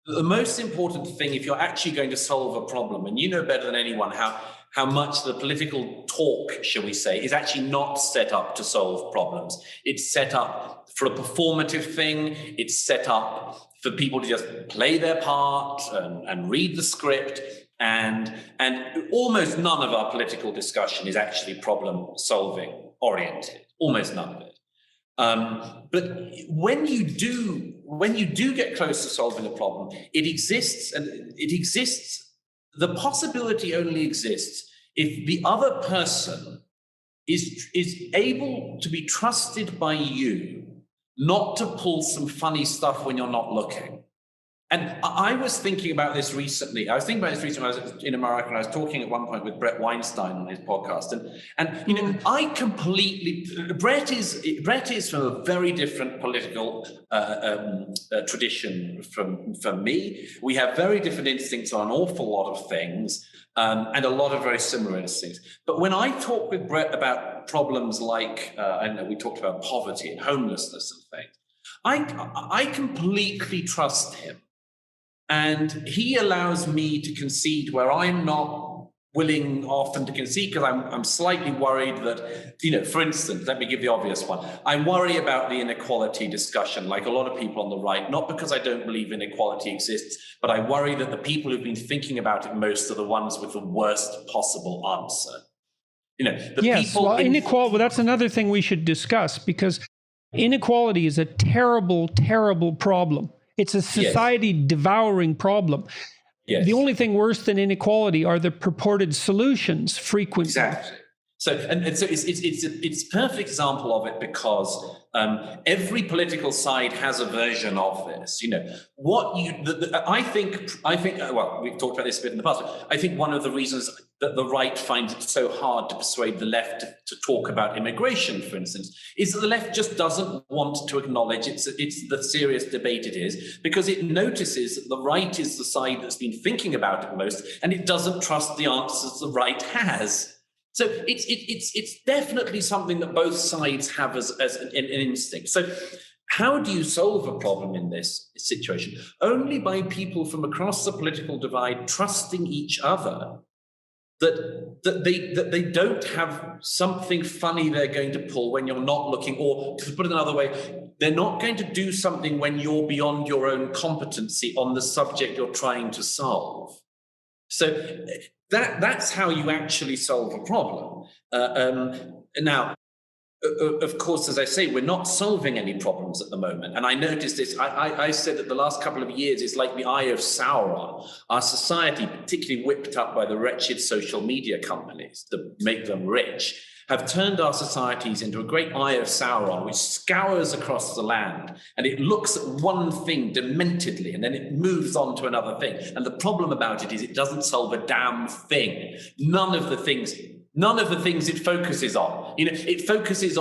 the most important thing, if you're actually going to solve a problem, and you know better than anyone how much the political talk, shall we say, is actually not set up to solve problems. It's set up for a performative thing. It's set up for people to just play their part and read the script. And almost none of our political discussion is actually problem-solving oriented. Almost none of it. But when you do get close to solving a problem, it exists, and it exists. The possibility only exists if the other person is able to be trusted by you not to pull some funny stuff when you're not looking. And I was thinking about this recently. I was thinking about this recently when I was in America, and I was talking at one point with Brett Weinstein on his podcast. And you know, I completely, Brett is from a very different political tradition from me. We have very different instincts on an awful lot of things, and a lot of very similar instincts. But when I talk with Brett about problems like, I know we talked about poverty and homelessness and things, I completely trust him. And he allows me to concede where I'm not willing often to concede, because I'm slightly worried that, you know, for instance, let me give the obvious one. I worry about the inequality discussion, like a lot of people on the right, not because I don't believe inequality exists, but I worry that the people who've been thinking about it most are the ones with the worst possible answer. You know, the people. Well, inequality, well, that's another thing we should discuss, because inequality is a terrible, terrible problem. It's a society-devouring problem. Yes. The only thing worse than inequality are the purported solutions frequently. Exactly. So, and so it's a perfect example of it, because every political side has a version of this. You know, I think. Well, we've talked about this a bit in the past. I think one of the reasons that the right finds it so hard to persuade the left to talk about immigration, for instance, is that the left just doesn't want to acknowledge it's the serious debate it is, because it notices that the right is the side that's been thinking about it most, and it doesn't trust the answers the right has. So it's definitely something that both sides have as an instinct. So how do you solve a problem in this situation? Only by people from across the political divide trusting each other that they don't have something funny they're going to pull when you're not looking, or to put it another way, they're not going to do something when you're beyond your own competency on the subject you're trying to solve. So that's how you actually solve a problem. Now, of course, as I say, we're not solving any problems at the moment. And I noticed this. I said that the last couple of years is like the eye of Sauron. Our society, particularly whipped up by the wretched social media companies that make them rich, have turned our societies into a great eye of Sauron, which scours across the land, and it looks at one thing dementedly, and then it moves on to another thing. And the problem about it is it doesn't solve a damn thing. None of the things it focuses on. You know, it focuses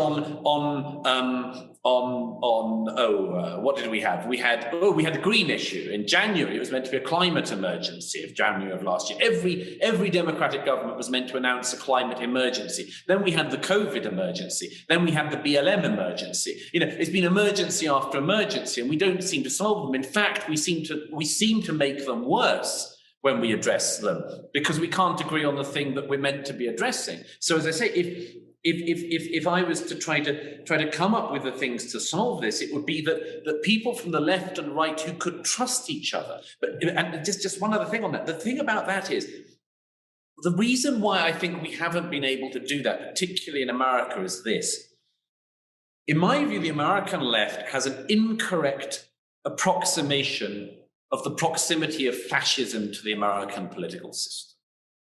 what did we have? We had the green issue in January. It was meant to be a climate emergency of January of last year. Every Democratic government was meant to announce a climate emergency. Then we had the COVID emergency. Then we had the BLM emergency. You know, it's been emergency after emergency, and we don't seem to solve them. In fact, we seem to make them worse when we address them, because we can't agree on the thing that we're meant to be addressing. So, as I say, if I was to try to come up with the things to solve this, it would be that people from the left and right who could trust each other. And just one other thing on that. The thing about that is, the reason why I think we haven't been able to do that, particularly in America, is this. In my view, the American left has an incorrect approximation of the proximity of fascism to the American political system,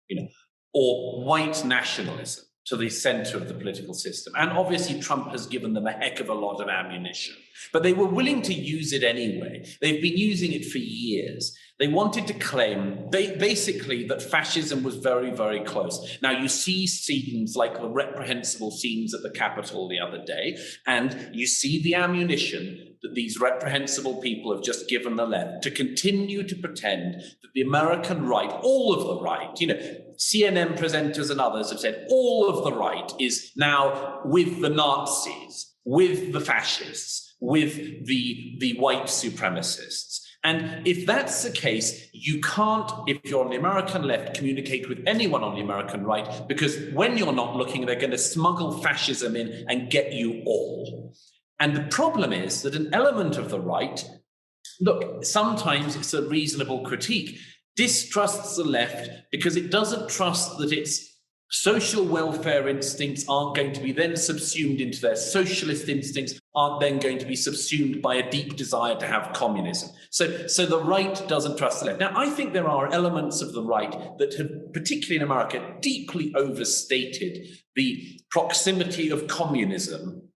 you know, or white nationalism to the center of the political system. And obviously Trump has given them a heck of a lot of ammunition, but they were willing to use it anyway. They've been using it for years. They wanted to claim basically that fascism was very, very close. Now you see scenes like the reprehensible scenes at the Capitol the other day, and you see the ammunition that these reprehensible people have just given the left to continue to pretend that the American right, all of the right, you know, CNN presenters and others have said all of the right is now with the Nazis, with the fascists, with the white supremacists. And if that's the case, you can't, if you're on the American left, communicate with anyone on the American right, because when you're not looking, they're going to smuggle fascism in and get you all. And the problem is that an element of the right, look, sometimes it's a reasonable critique, distrusts the left because it doesn't trust that its social welfare instincts aren't going to be then subsumed into their socialist instincts, aren't then going to be subsumed by a deep desire to have communism. So the right doesn't trust the left. Now, I think there are elements of the right that have, particularly in America, deeply overstated the proximity of communism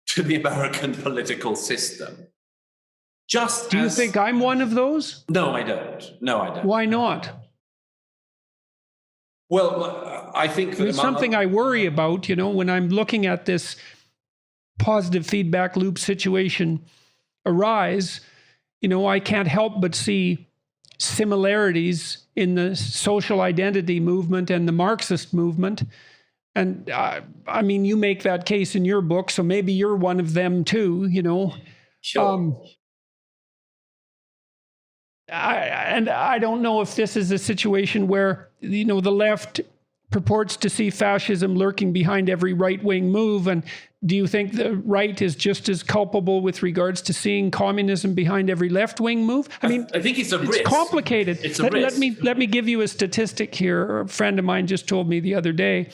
to the American political system. Just Do you think I'm one of those? No, I don't. No, I don't. Why not? Well, I think that It's something I worry about, when I'm looking at this positive feedback loop situation arise. I can't help but see similarities in the social identity movement and the Marxist movement. And I mean, you make that case in your book, so maybe you're one of them too, Sure. I don't know if this is a situation where, the left purports to see fascism lurking behind every right-wing move. And do you think the right is just as culpable with regards to seeing communism behind every left-wing move? I mean, I think it's a risk. It's complicated. It's a risk. Let me give you a statistic here. A friend of mine just told me the other day.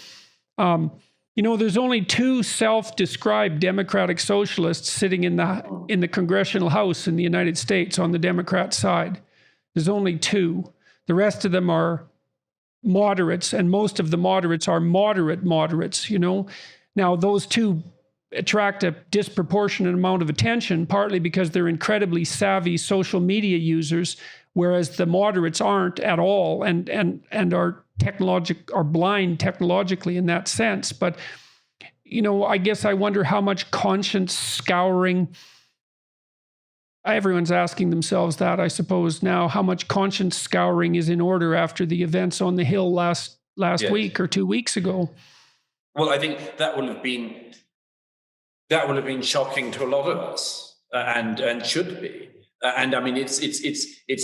There's only 2 self-described democratic socialists sitting in the congressional house in the United States on the Democrat side. There's only 2. The rest of them are moderates, and most of the moderates are moderates. Now those 2 attract a disproportionate amount of attention, partly because they're incredibly savvy social media users, whereas the moderates aren't at all, and are blind technologically in that sense. But I guess I wonder how much conscience scouring. Everyone's asking themselves that, I suppose, now, how much conscience scouring is in order after the events on the Hill last Yes. week or 2 weeks ago. Well, I think that will have been shocking to a lot of us, and should be. And I mean, it's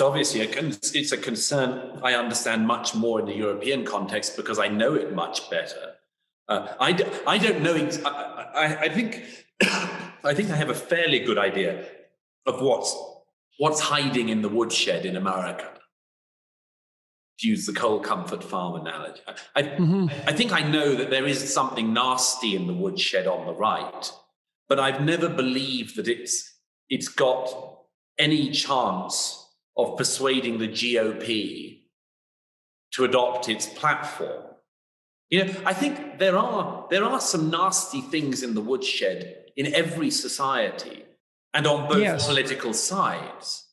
obviously it's a concern I understand much more in the European context because I know it much better. I don't know. I think I have a fairly good idea of what's hiding in the woodshed in America, to use the coal comfort farm analogy. I think I know that there is something nasty in the woodshed on the right, but I've never believed that it's got any chance of persuading the GOP to adopt its platform. I think there are some nasty things in the woodshed in every society and on both political sides.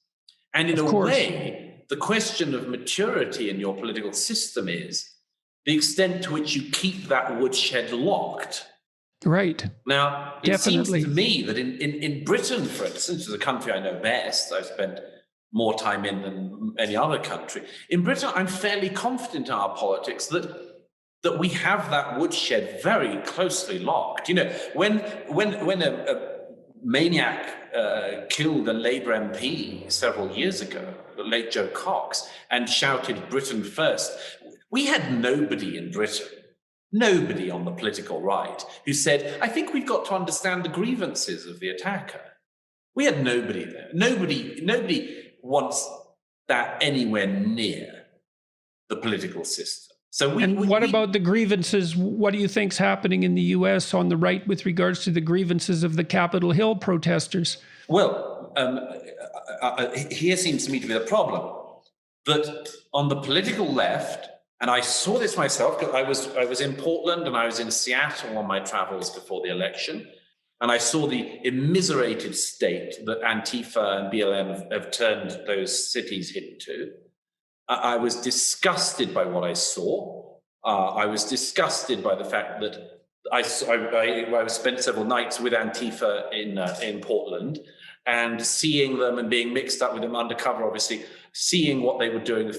And in a way, the question of maturity in your political system is the extent to which you keep that woodshed locked. Right. Now, it Definitely. seems to me that in Britain, for instance, the country I know best, I've spent more time in than any other country. In Britain, I'm fairly confident in our politics that we have that woodshed very closely locked. When a maniac killed a Labour MP several years ago, the late Joe Cox, and shouted Britain first, we had nobody in Britain, nobody on the political right, who said, I think we've got to understand the grievances of the attacker. We had nobody there. Nobody wants that anywhere near the political system. So what about the grievances? What do you think's happening in the U.S. on the right with regards to the grievances of the Capitol Hill protesters? Well, here seems to me to be the problem, that on the political left, and I saw this myself, because I was in Portland and I was in Seattle on my travels before the election, and I saw the immiserated state that Antifa and BLM have turned those cities into. I was disgusted by what I saw. I was disgusted by the fact that I spent several nights with Antifa in Portland, and seeing them and being mixed up with them undercover, obviously, seeing what they were doing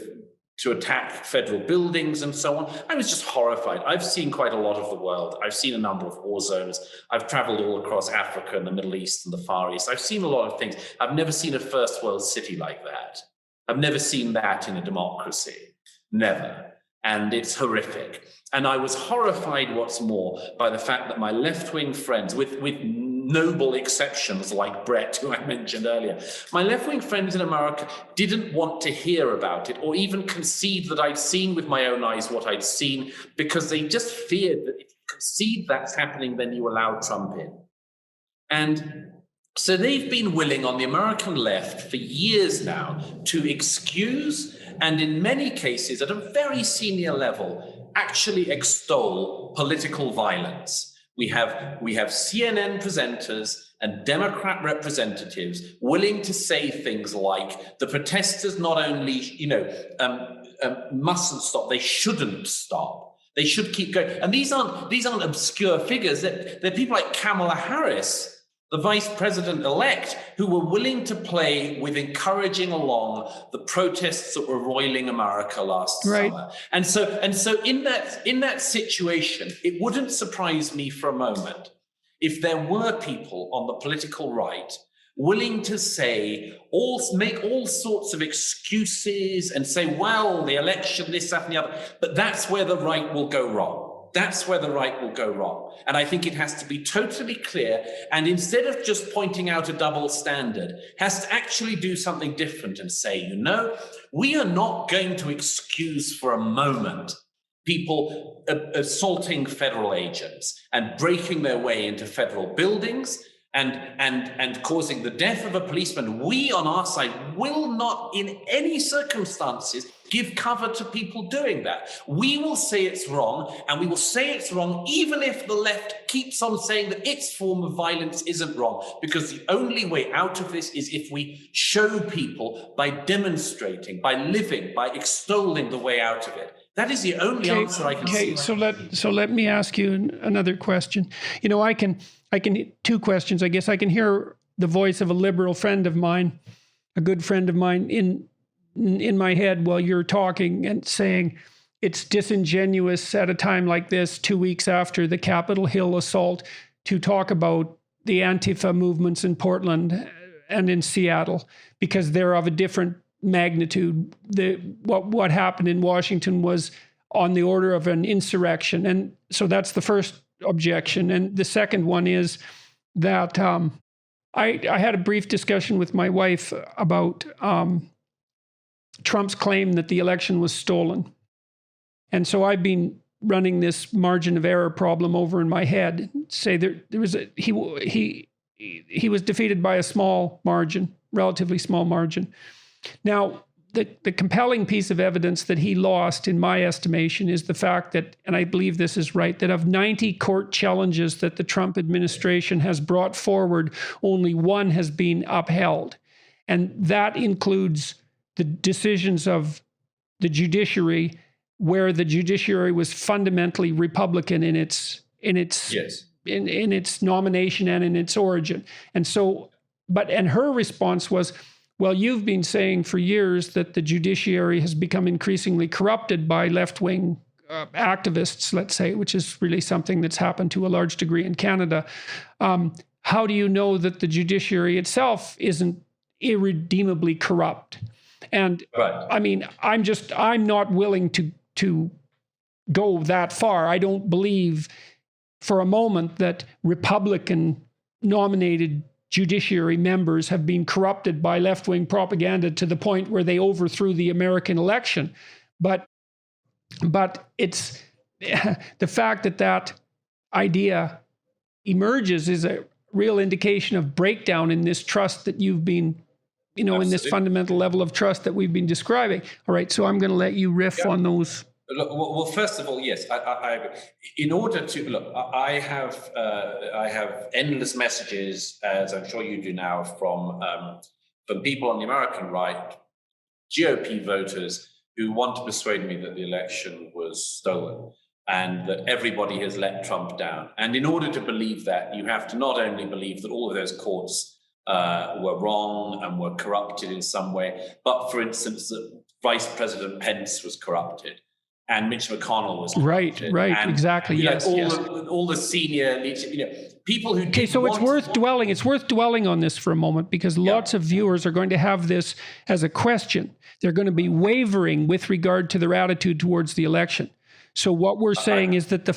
to attack federal buildings and so on. I was just horrified. I've seen quite a lot of the world. I've seen a number of war zones. I've traveled all across Africa and the Middle East and the Far East. I've seen a lot of things. I've never seen a first world city like that. I've never seen that in a democracy. Never. And it's horrific. And I was horrified, what's more, by the fact that my left-wing friends, with noble exceptions like Brett, who I mentioned earlier, my left-wing friends in America didn't want to hear about it or even concede that I'd seen with my own eyes what I'd seen, because they just feared that if you concede that's happening, then you allow Trump in. And so they've been willing on the American left for years now to excuse, and in many cases at a very senior level, actually extol political violence. We have CNN presenters and Democrat representatives willing to say things like the protesters not only, mustn't stop, they shouldn't stop. They should keep going. And these aren't obscure figures. They're people like Kamala Harris, the vice president-elect, who were willing to play with encouraging along the protests that were roiling America last summer. And so in that situation, it wouldn't surprise me for a moment if there were people on the political right willing to make all sorts of excuses and say, well, the election, this, that, and the other. But that's where the right will go wrong. That's where the right will go wrong. And I think it has to be totally clear. And instead of just pointing out a double standard, has to actually do something different and say, we are not going to excuse for a moment people assaulting federal agents and breaking their way into federal buildings and causing the death of a policeman. We on our side will not in any circumstances give cover to people doing that. We will say it's wrong, and we will say it's wrong even if the left keeps on saying that its form of violence isn't wrong, because the only way out of this is if we show people by demonstrating, by living, by extolling the way out of it. That is the only answer I can see. So let me ask you another question. I can two questions. I guess I can hear the voice of a liberal friend of mine, a good friend of mine in my head while you're talking and saying it's disingenuous at a time like this, 2 weeks after the Capitol Hill assault, to talk about the Antifa movements in Portland and in Seattle, because they're of a different magnitude. What happened in Washington was on the order of an insurrection. And so that's the first objection. And the second one is that I had a brief discussion with my wife about Trump's claim that the election was stolen. And so I've been running this margin of error problem over in my head. Say there was he was defeated by a small margin, relatively small margin. Now, the compelling piece of evidence that he lost, in my estimation, is the fact that, and I believe this is right, that of 90 court challenges that the Trump administration has brought forward, only one has been upheld. And that includes the decisions of the judiciary, where the judiciary was fundamentally Republican in its Yes. in its nomination and in its origin. And so, and her response was, well, you've been saying for years that the judiciary has become increasingly corrupted by left-wing activists, let's say, which is really something that's happened to a large degree in Canada. How do you know that the judiciary itself isn't irredeemably corrupt? And Right. I mean, I'm not willing to go that far. I don't believe for a moment that Republican nominated judiciary members have been corrupted by left-wing propaganda to the point where they overthrew the American election. But it's the fact that idea emerges is a real indication of breakdown in this trust that you've been, in this fundamental level of trust that we've been describing. All right, so I'm going to let you riff on those. Look, well, first of all, yes. In order to look, I have endless messages, as I'm sure you do now, from people on the American right, GOP voters, who want to persuade me that the election was stolen and that everybody has let Trump down. And in order to believe that, you have to not only believe that all of those courts were wrong and were corrupted in some way, but, for instance, that Vice President Pence was corrupted. And Mitch McConnell was corrupted. Right, and, exactly. Yes, all the senior people who. Okay, so it's worth dwelling. It's worth dwelling on this for a moment, because lots of viewers are going to have this as a question. They're going to be wavering with regard to their attitude towards the election. So what we're saying is that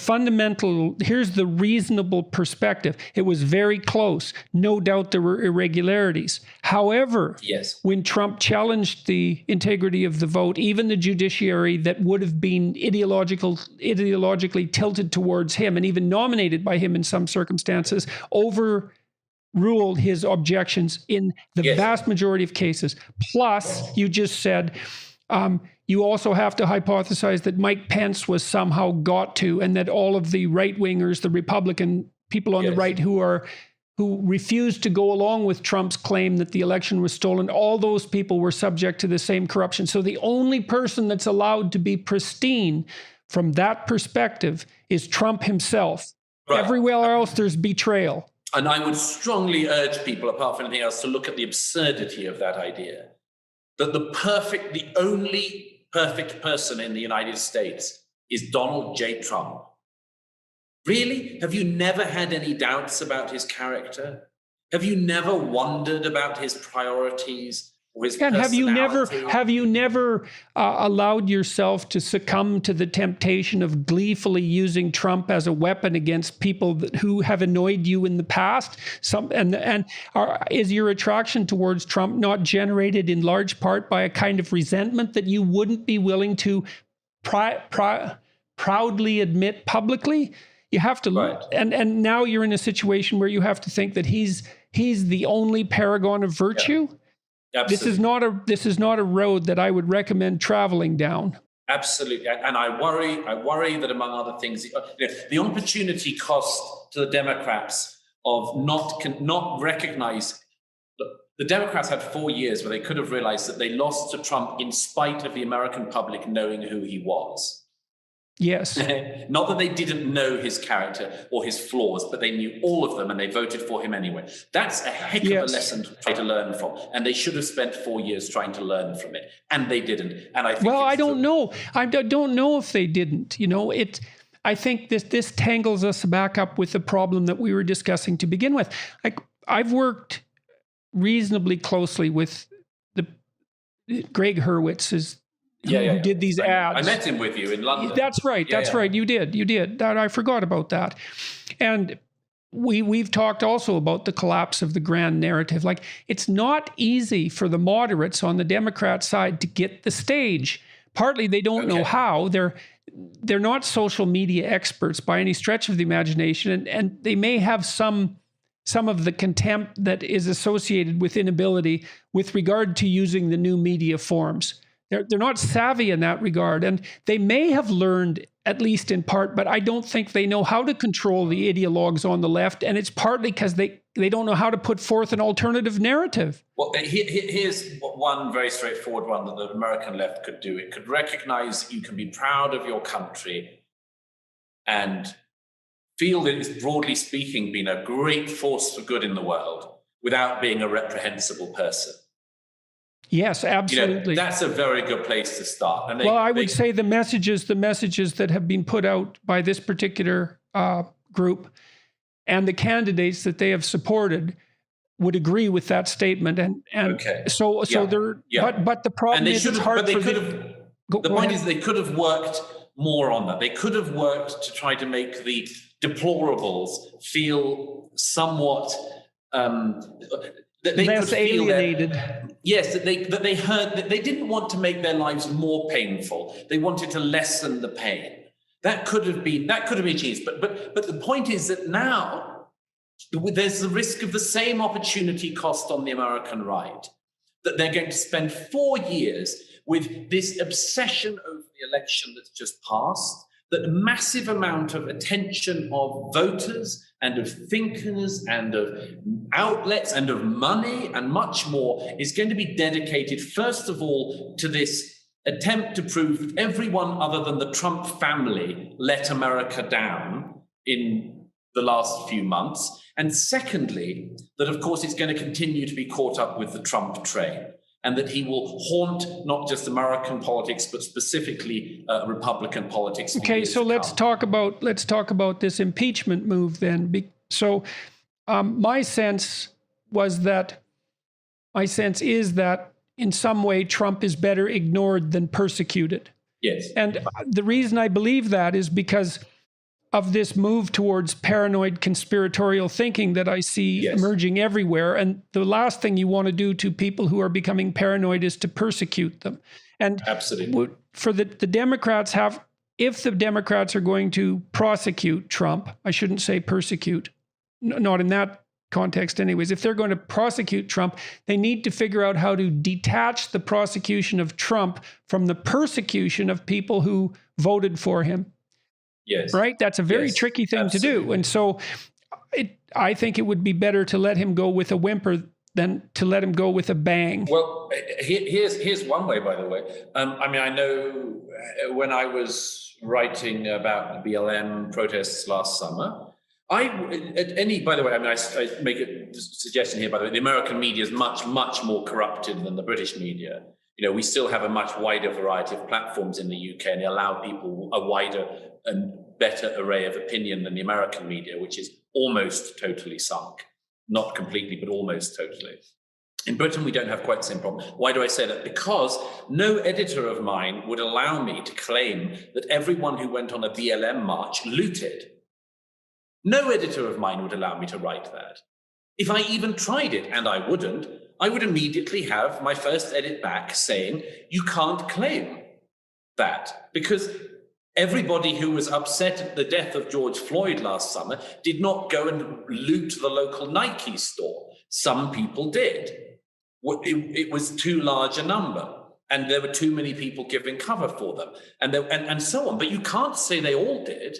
here's the reasonable perspective. It was very close. No doubt there were irregularities. However, when Trump challenged the integrity of the vote, even the judiciary that would have been ideologically tilted towards him and even nominated by him in some circumstances, overruled his objections in the vast majority of cases. Plus, you just said, you also have to hypothesize that Mike Pence was somehow got to, and that all of the right-wingers, the Republican people on the right who refused to go along with Trump's claim that the election was stolen. All those people were subject to the same corruption. So the only person that's allowed to be pristine from that perspective is Trump himself. Right. Everywhere else, there's betrayal. And I would strongly urge people, apart from anything else, to look at the absurdity of that idea. That the only perfect person in the United States is Donald J. Trump. Really? Have you never had any doubts about his character? Have you never wondered about his priorities or his personality? Have you never allowed yourself to succumb to the temptation of gleefully using Trump as a weapon against people who have annoyed you in the past? Is your attraction towards Trump not generated in large part by a kind of resentment that you wouldn't be willing to proudly admit publicly? You have to, right. And now you're in a situation where you have to think that he's the only paragon of virtue. Yeah. Absolutely. This is not a road that I would recommend traveling down. Absolutely, and I worry that among other things, the opportunity cost to the Democrats of not recognize. The Democrats had 4 years where they could have realized that they lost to Trump in spite of the American public knowing who he was. Yes. Not that they didn't know his character or his flaws, but they knew all of them and they voted for him anyway. That's a heck of a lesson to try to learn from. And they should have spent 4 years trying to learn from it. And they didn't. And I think I don't know. I don't know if they didn't. I think this tangles us back up with the problem that we were discussing to begin with. Like, I've worked reasonably clely with Greg Hurwitz's who did these ads. I met him with you in London. That's right. That's right. You did. I forgot about that. And we've talked also about the collapse of the grand narrative. Like, it's not easy for the moderates on the Democrat side to get the stage. Partly they don't know how. They're not social media experts by any stretch of the imagination, and they may have some of the contempt that is associated with inability with regard to using the new media forms. They're not savvy in that regard, and they may have learned, at least in part, but I don't think they know how to control the ideologues on the left, and it's partly because they don't know how to put forth an alternative narrative. Well, here's one very straightforward one that the American left could do. It could recognize you can be proud of your country and feel that it's, broadly speaking, been a great force for good in the world without being a reprehensible person. Yes, absolutely. That's a very good place to start. And I would say the messages that have been put out by this particular group and the candidates that they have supported would agree with that statement. So they're. But the problem is it's hard for them. The point is they could have worked more on that. They could have worked to try to make the deplorables feel somewhat. That they less could feel alienated. That they heard that they didn't want to make their lives more painful. They wanted to lessen the pain. That could have been achieved. But the point is that now there's the risk of the same opportunity cost on the American right, that they're going to spend 4 years with this obsession over the election that's just passed, that a massive amount of attention of voters and of thinkers and of outlets and of money and much more is going to be dedicated, first of all, to this attempt to prove that everyone other than the Trump family let America down in the last few months. And secondly, that, of course, it's going to continue to be caught up with the Trump train, and that he will haunt not just American politics, but specifically Republican politics. Okay, so let's talk about this impeachment move then. So my sense is that in some way Trump is better ignored than persecuted. Yes. And the reason I believe that is because of this move towards paranoid conspiratorial thinking that I see emerging everywhere. And the last thing you want to do to people who are becoming paranoid is to persecute them. And absolutely, for the Democrats if the Democrats are going to prosecute Trump, I shouldn't say persecute, not in that context anyways. If they're going to prosecute Trump, they need to figure out how to detach the prosecution of Trump from the persecution of people who voted for him. Yes. Right? That's a very tricky thing to do. And so I think it would be better to let him go with a whimper than to let him go with a bang. Well, here's one way, by the way. I mean, I know when I was writing about the BLM protests last summer, by the way, I mean, I make a suggestion here, by the way, the American media is much, much more corrupted than the British media. You know, we still have a much wider variety of platforms in the UK, and they allow people a wider and better array of opinion than the American media, which is almost totally sunk. Not completely, but almost totally. In Britain, we don't have quite the same problem. Why do I say that? Because no editor of mine would allow me to claim that everyone who went on a BLM march looted. No editor of mine would allow me to write that. If I even tried it, and I wouldn't, I would immediately have my first edit back saying, you can't claim that, because everybody who was upset at the death of George Floyd last summer did not go and loot the local Nike store. Some people did. It was too large a number, and there were too many people giving cover for them, and so on. But you can't say they all did.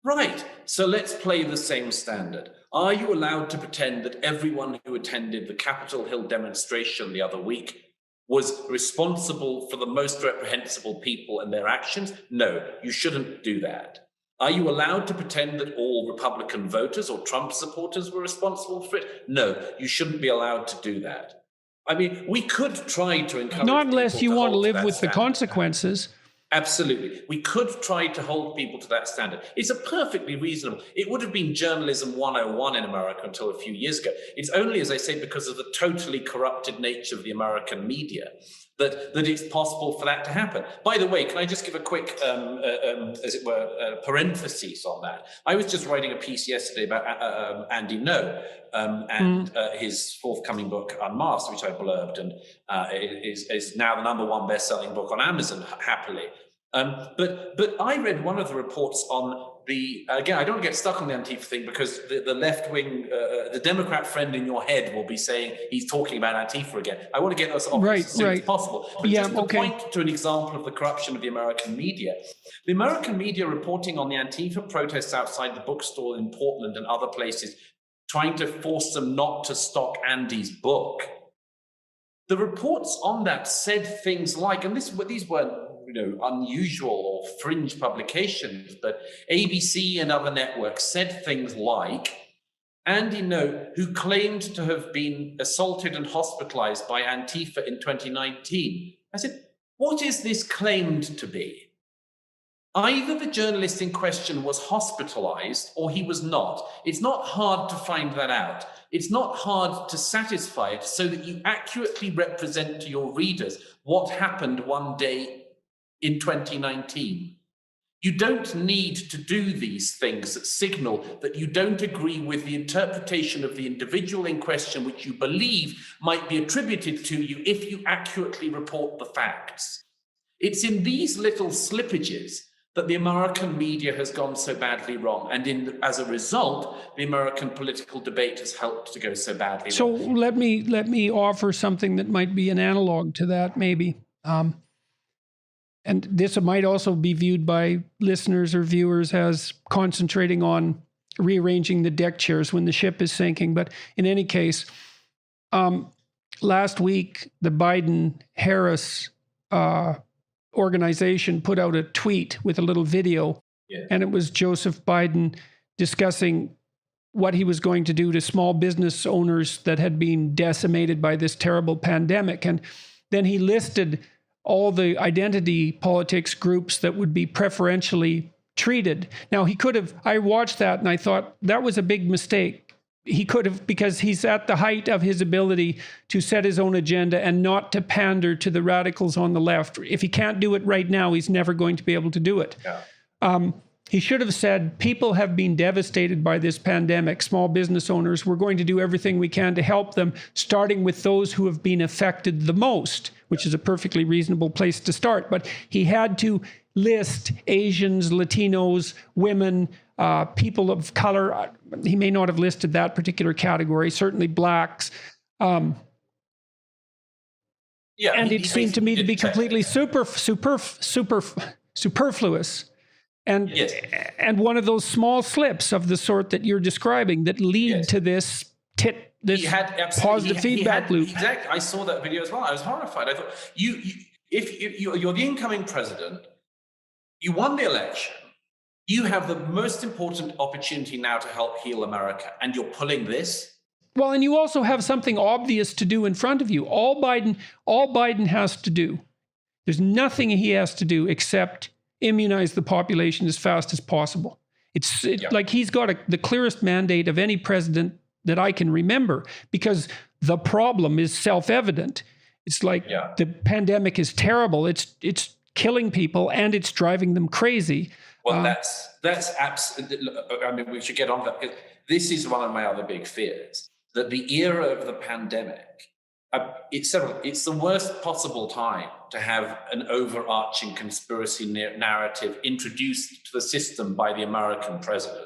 Right, so let's play the same standard. Are you allowed to pretend that everyone who attended the Capitol Hill demonstration the other week was responsible for the most reprehensible people and their actions? No, you shouldn't do that. Are you allowed to pretend that all Republican voters or Trump supporters were responsible for it? No, you shouldn't be allowed to do that. I mean, we could try to encourage not unless you want to live with the standard. Consequences. Absolutely. We could try to hold people to that standard. It's a perfectly reasonable. It would have been journalism 101 in America until a few years ago. It's only, as I say, because of the totally corrupted nature of the American media that it's possible for that to happen. By the way, can I just give a quick, as it were, parenthesis on that? I was just writing a piece yesterday about Andy No and his forthcoming book, Unmasked, which I blurbed, and is now the #1 best-selling book on Amazon, happily. But I read one of the reports on again, I don't get stuck on the Antifa thing, because the left-wing, the Democrat friend in your head will be saying he's talking about Antifa again. I want to get us off as soon as possible. But just to point to an example of the corruption of the American media. The American media reporting on the Antifa protests outside the bookstore in Portland and other places, trying to force them not to stock Andy's book. The reports on that said things like, and these weren't unusual or fringe publications, but ABC and other networks said things like, Andy No, who claimed to have been assaulted and hospitalized by Antifa in 2019. I said, what is this claimed to be? Either the journalist in question was hospitalized or he was not. It's not hard to find that out. It's not hard to satisfy it so that you accurately represent to your readers what happened one day in 2019. You don't need to do these things that signal that you don't agree with the interpretation of the individual in question, which you believe might be attributed to you if you accurately report the facts. It's in these little slippages that the American media has gone so badly wrong. And as a result, the American political debate has helped to go so badly wrong. So let me offer something that might be an analog to that, maybe. And this might also be viewed by listeners or viewers as concentrating on rearranging the deck chairs when the ship is sinking. But in any case, last week, the Biden-Harris organization put out a tweet with a little video, and it was Joseph Biden discussing what he was going to do to small business owners that had been decimated by this terrible pandemic. And then he listed all the identity politics groups that would be preferentially treated. Now, I watched that and I thought that was a big mistake. He could have, because he's at the height of his ability to set his own agenda and not to pander to the radicals on the left. If he can't do it right now, he's never going to be able to do it. Yeah. He should have said, people have been devastated by this pandemic. Small business owners, we're going to do everything we can to help them, starting with those who have been affected the most, which is a perfectly reasonable place to start. But he had to list Asians, Latinos, women, people of color. He may not have listed that particular category, certainly blacks. And it seemed to me to be completely superfluous And, Yes. and one of those small slips of the sort that you're describing that lead Yes. to this positive feedback loop. Exactly. I saw that video as well. I was horrified. I thought, if you're the incoming president, you won the election, you have the most important opportunity now to help heal America, and you're pulling this. Well, and you also have something obvious to do in front of you. All Biden has to do, there's nothing he has to do except immunize the population as fast as possible. Like he's got the clearest mandate of any president that I can remember, because the problem is self-evident. It's like the pandemic is terrible. It's killing people and it's driving them crazy. Well, that's absolutely. I mean, we should get on that, because this is one of my other big fears, that the era of the pandemic, it's the worst possible time to have an overarching conspiracy narrative introduced to the system by the American president.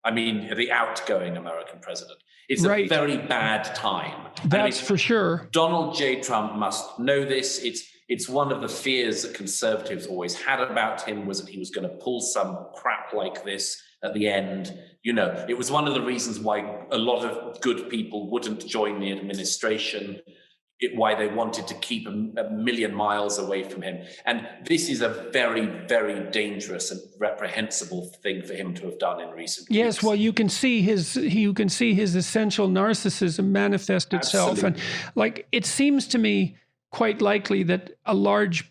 I mean, the outgoing American president. It's a very bad time. That's for sure. Donald J. Trump must know this. It's one of the fears that conservatives always had about him, was that he was going to pull some crap like this at the end. You know, it was one of the reasons why a lot of good people wouldn't join the administration, why they wanted to keep a million miles away from him. And this is a very, very dangerous and reprehensible thing for him to have done in recent weeks. Yes, well, you can see his essential narcissism manifest itself. Absolutely. And like, it seems to me quite likely that that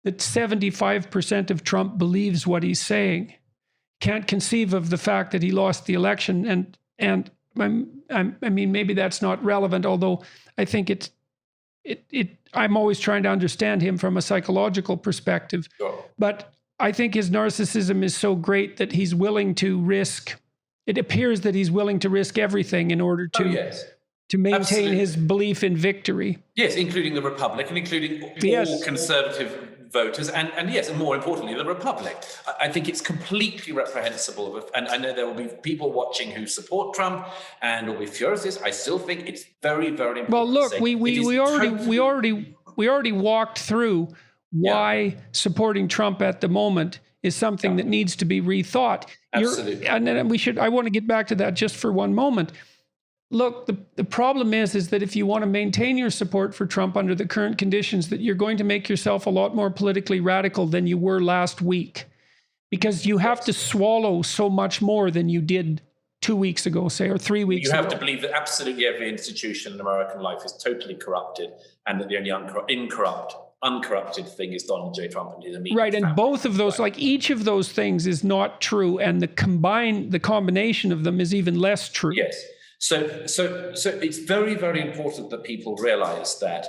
75% of Trump believes what he's saying. Can't conceive of the fact that he lost the election. And I mean, maybe that's not relevant, although I think I'm always trying to understand him from a psychological perspective. Sure. But I think his narcissism is so great that he's willing to risk. It appears that he's willing to risk everything in order to maintain his belief in victory. Yes, including the Republic and including all conservative voters, and yes, and more importantly, the Republic. I think it's completely reprehensible, and I know there will be people watching who support Trump and will be furious with this. I still think it's very, very important. Well, look, we already walked through why supporting Trump at the moment is something that needs to be rethought. Absolutely. And then I want to get back to that just for one moment. Look, the problem is that if you want to maintain your support for Trump under the current conditions, that you're going to make yourself a lot more politically radical than you were last week, because you have to swallow so much more than you did 2 weeks ago, say, or 3 weeks ago. You have to believe that absolutely every institution in American life is totally corrupted, and that the only uncorrupted thing is Donald J. Trump and his immediate Right, and family. both of those, like each of those things is not true, and the combination of them is even less true. Yes. So it's very, very important that people realize that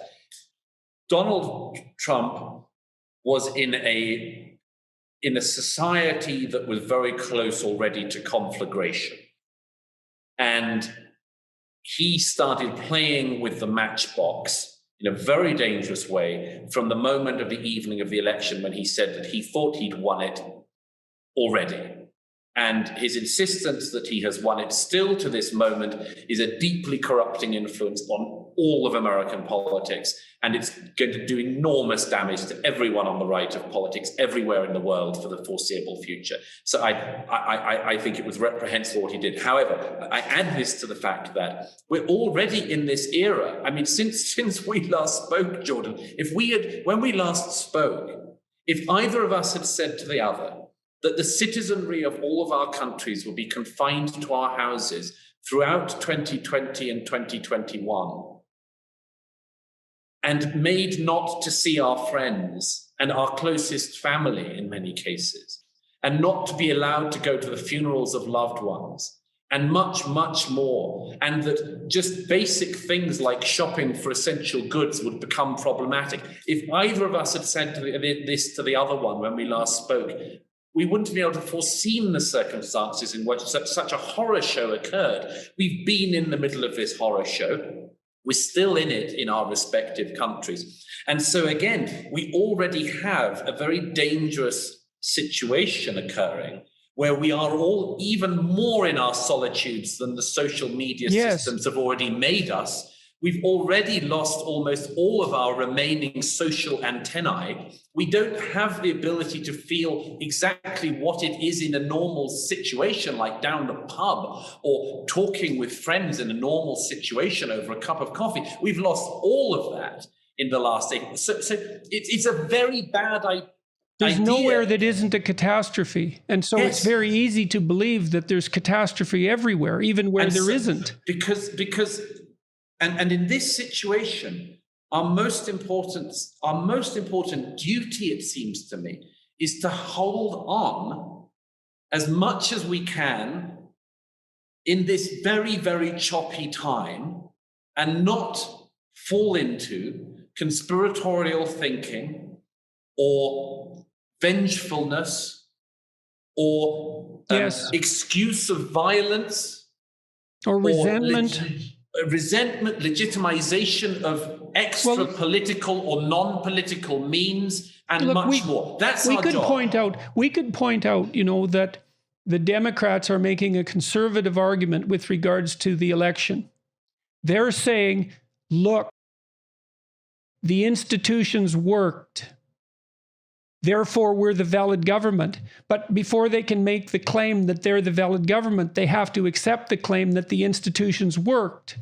Donald Trump was in a society that was very close already to conflagration. And he started playing with the matchbox in a very dangerous way from the moment of the evening of the election, when he said that he thought he'd won it already. And his insistence that he has won it still to this moment is a deeply corrupting influence on all of American politics. And it's going to do enormous damage to everyone on the right of politics everywhere in the world for the foreseeable future. So I think it was reprehensible what he did. However, I add this to the fact that we're already in this era. I mean, since we last spoke, Jordan, when we last spoke, if either of us had said to the other that the citizenry of all of our countries will be confined to our houses throughout 2020 and 2021, and made not to see our friends and our closest family in many cases, and not to be allowed to go to the funerals of loved ones, and much, much more, and that just basic things like shopping for essential goods would become problematic. If either of us had said this to the other one when we last spoke, we wouldn't have been able to foreseen the circumstances in which such a horror show occurred. We've been in the middle of this horror show. We're still in it in our respective countries. And so again, we already have a very dangerous situation occurring where we are all even more in our solitudes than the social media systems have already made us, We've already lost almost all of our remaining social antennae. We don't have the ability to feel exactly what it is in a normal situation, like down the pub or talking with friends in a normal situation over a cup of coffee. We've lost all of that in the last 8 months. So it's a very bad idea. There's nowhere that isn't a catastrophe. And so Yes. it's very easy to believe that there's catastrophe everywhere, even where there isn't. Because and in this situation, our most important duty, it seems to me, is to hold on as much as we can in this very, very choppy time and not fall into conspiratorial thinking or vengefulness or excuse of violence or resentment. Resentment, legitimization of extra political or non-political means, and much more. That's our job. We could point out, that the Democrats are making a conservative argument with regards to the election. They're saying, look, the institutions worked. Therefore, we're the valid government. But before they can make the claim that they're the valid government, they have to accept the claim that the institutions worked.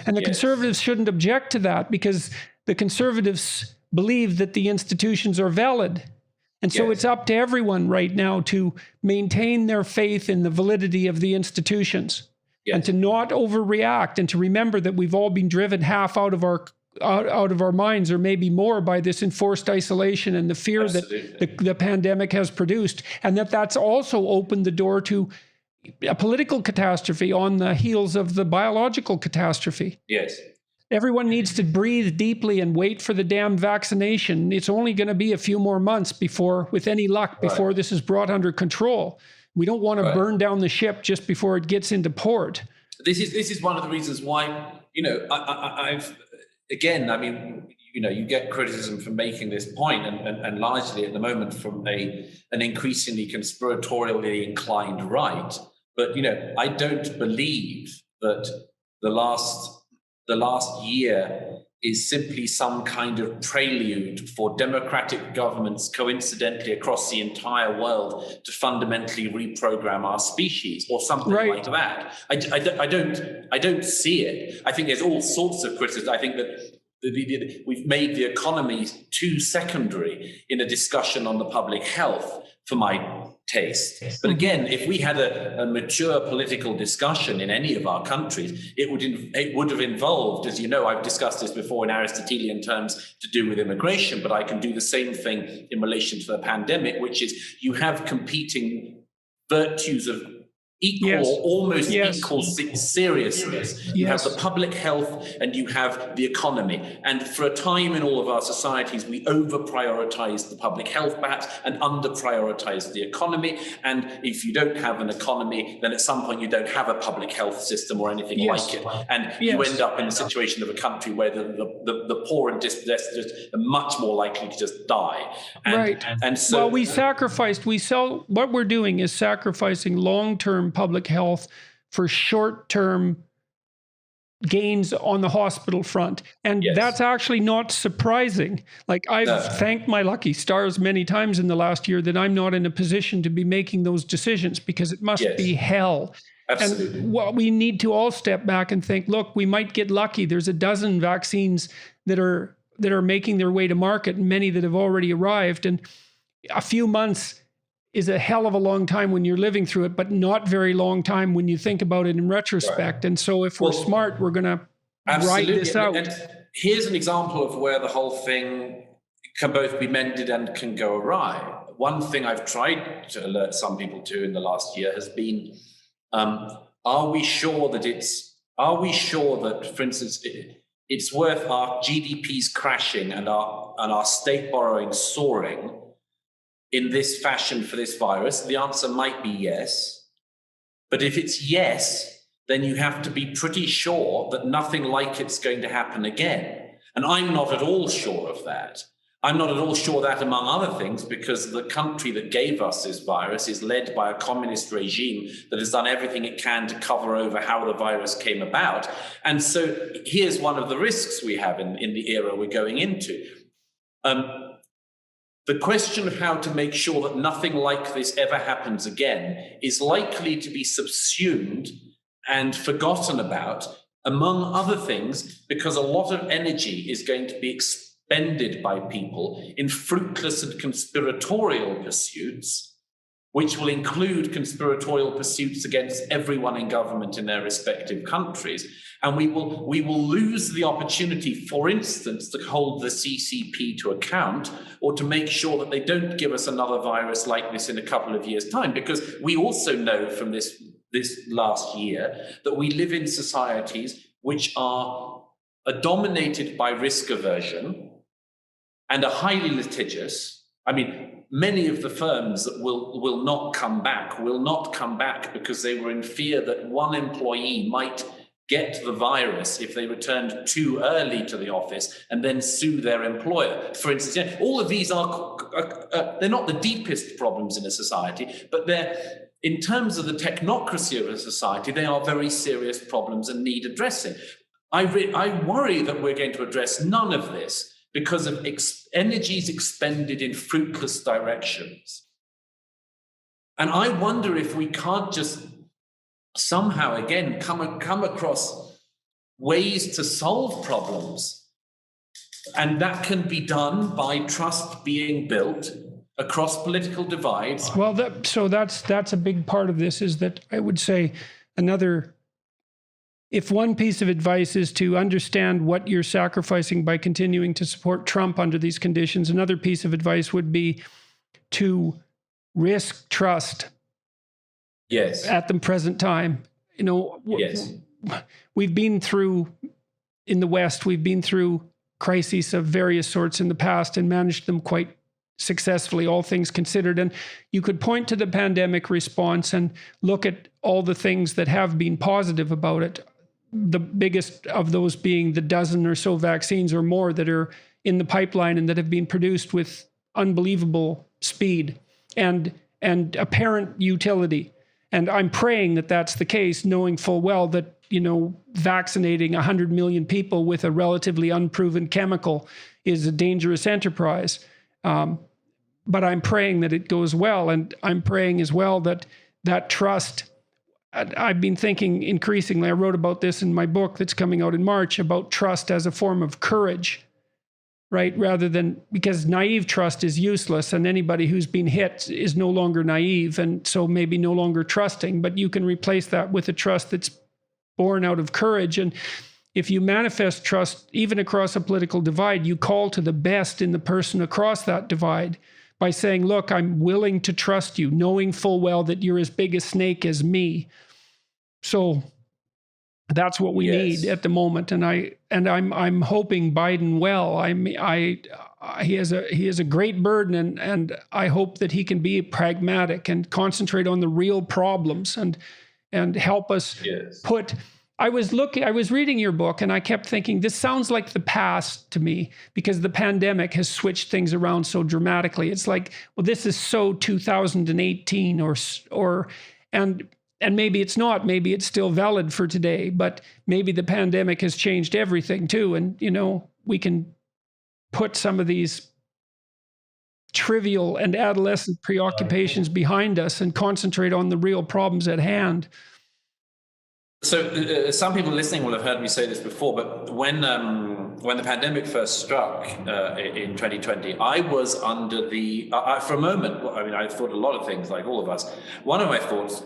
And the conservatives shouldn't object to that, because the conservatives believe that the institutions are valid. And so it's up to everyone right now to maintain their faith in the validity of the institutions and to not overreact, and to remember that we've all been driven half out of our minds, or maybe more, by this enforced isolation and the fear that the pandemic has produced, and that's also opened the door to a political catastrophe on the heels of the biological catastrophe. Yes. Everyone needs to breathe deeply and wait for the damn vaccination. It's only going to be a few more months before, with any luck, before this is brought under control. We don't want to burn down the ship just before it gets into port. This is one of the reasons why, you get criticism for making this point, and largely at the moment from an increasingly conspiratorially inclined right. But I don't believe that the last year is simply some kind of prelude for democratic governments, coincidentally across the entire world, to fundamentally reprogram our species or something like that. I don't see it. I think there's all sorts of criticism. I think that we've made the economy too secondary in a discussion on the public health, for my taste. But again, if we had a mature political discussion in any of our countries, it would have involved, as you know, I've discussed this before in Aristotelian terms, to do with immigration, but I can do the same thing in relation to the pandemic, which is you have competing virtues of equal or almost equal seriousness. You have the public health and you have the economy. And for a time in all of our societies, we over-prioritized the public health perhaps and under-prioritized the economy. And if you don't have an economy, then at some point you don't have a public health system or anything like it. And you end up in a situation of a country where the poor and dispossessed are much more likely to just die. And so what we're doing is sacrificing long-term public health for short-term gains on the hospital front. And that's actually not surprising. Like, I've thanked my lucky stars many times in the last year that I'm not in a position to be making those decisions, because it must be hell. Absolutely. And we need to all step back and think, look, we might get lucky. There's a dozen vaccines that are making their way to market, and many that have already arrived. And a few months is a hell of a long time when you're living through it, but not very long time when you think about it in retrospect. And so if we're smart, we're going to ride this out. And here's an example of where the whole thing can both be mended and can go awry. One thing I've tried to alert some people to in the last year has been, are we sure that, for instance, it's worth our GDPs crashing and our state borrowing soaring in this fashion for this virus? The answer might be yes. But if it's yes, then you have to be pretty sure that nothing like it's going to happen again. And I'm not at all sure of that. I'm not at all sure that, among other things, because the country that gave us this virus is led by a communist regime that has done everything it can to cover over how the virus came about. And so here's one of the risks we have in the era we're going into. The question of how to make sure that nothing like this ever happens again is likely to be subsumed and forgotten about, among other things, because a lot of energy is going to be expended by people in fruitless and conspiratorial pursuits, which will include conspiratorial pursuits against everyone in government in their respective countries. And we will lose the opportunity, for instance, to hold the CCP to account, or to make sure that they don't give us another virus like this in a couple of years' time, because we also know from this last year that we live in societies which are dominated by risk aversion and are highly litigious. I mean, many of the firms that will not come back because they were in fear that one employee might get the virus if they returned too early to the office and then sue their employer. For instance, all of these they're not the deepest problems in a society, but they're, in terms of the technocracy of a society, they are very serious problems and need addressing. I worry that we're going to address none of this because of energies expended in fruitless directions. And I wonder if we can't just somehow, again, come across ways to solve problems. And that can be done by trust being built across political divides. Well, that's a big part of this, is that I would say if one piece of advice is to understand what you're sacrificing by continuing to support Trump under these conditions, another piece of advice would be to risk trust. Yes. At the present time. Yes. We've been through, in the West, we've been through crises of various sorts in the past and managed them quite successfully, all things considered. And you could point to the pandemic response and look at all the things that have been positive about it. The biggest of those being the dozen or so vaccines or more that are in the pipeline and that have been produced with unbelievable speed and apparent utility. And I'm praying that that's the case, knowing full well that, vaccinating 100 million people with a relatively unproven chemical is a dangerous enterprise. But I'm praying that it goes well. And I'm praying as well that trust, I've been thinking increasingly, I wrote about this in my book that's coming out in March, about trust as a form of courage, right? Rather than, because naive trust is useless, and anybody who's been hit is no longer naive and so maybe no longer trusting, but you can replace that with a trust that's born out of courage. And if you manifest trust, even across a political divide, you call to the best in the person across that divide by saying, look, I'm willing to trust you, knowing full well that you're as big a snake as me. So that's what we need at the moment, and I'm hoping Biden well. He has a great burden, and I hope that he can be pragmatic and concentrate on the real problems and help us put. I was reading your book, and I kept thinking, this sounds like the past to me, because the pandemic has switched things around so dramatically. It's like, well, this is so 2018 and maybe it's not, maybe it's still valid for today, but maybe the pandemic has changed everything too. And, we can put some of these trivial and adolescent preoccupations behind us and concentrate on the real problems at hand. So some people listening will have heard me say this before, but when the pandemic first struck in 2020, I was under for a moment, I thought a lot of things, like all of us. One of my thoughts,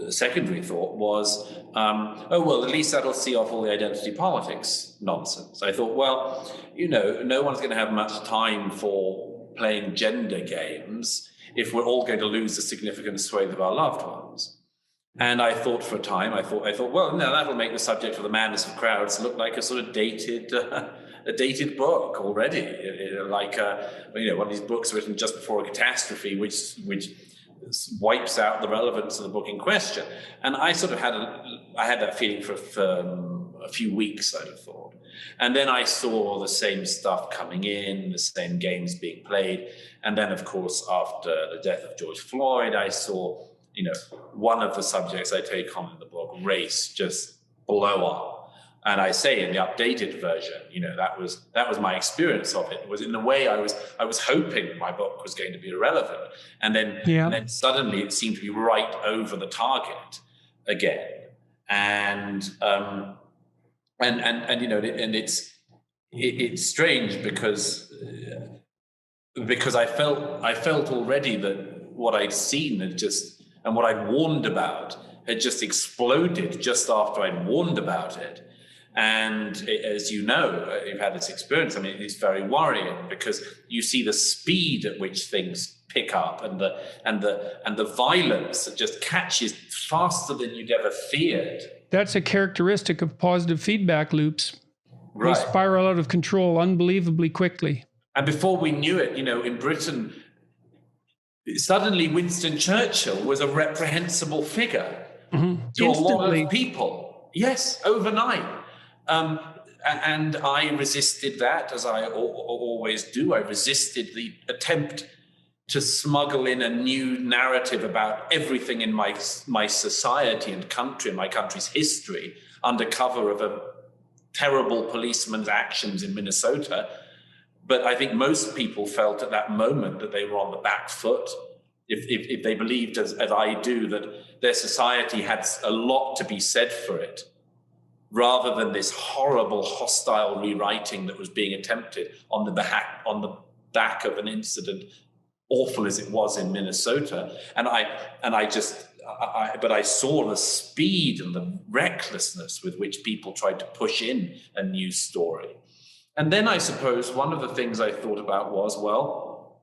secondary thought, was, at least that'll see off all the identity politics nonsense. I thought, well, no one's going to have much time for playing gender games if we're all going to lose a significant swathe of our loved ones. And I thought for a time, well, no, that'll make the subject of the madness of crowds look like a sort of dated book already, like one of these books written just before a catastrophe, which wipes out the relevance of the book in question. And I sort of had that feeling for a few weeks, I'd have thought. And then I saw the same stuff coming in, the same games being played. And then, of course, after the death of George Floyd, I saw, one of the subjects I take on in the book, race, just blow up. And I say in the updated version, that was my experience of it. It was, in a way, I was hoping my book was going to be irrelevant, and then suddenly it seemed to be right over the target again. And it's strange because I felt already that what I'd seen and what I'd warned about had just exploded just after I'd warned about it. And as you know, you've had this experience. I mean, it's very worrying because you see the speed at which things pick up, and the violence that just catches faster than you'd ever feared. That's a characteristic of positive feedback loops. Right. They spiral out of control unbelievably quickly. And before we knew it, in Britain, suddenly Winston Churchill was a reprehensible figure to a lot of people. Yes, overnight. And I resisted that, as I always do. I resisted the attempt to smuggle in a new narrative about everything in my society and country, and my country's history, under cover of a terrible policeman's actions in Minnesota. But I think most people felt at that moment that they were on the back foot, if they believed, as I do, that their society had a lot to be said for it, rather than this horrible, hostile rewriting that was being attempted on the back of an incident, awful as it was in Minnesota. But I saw the speed and the recklessness with which people tried to push in a new story. And then I suppose one of the things I thought about was, well,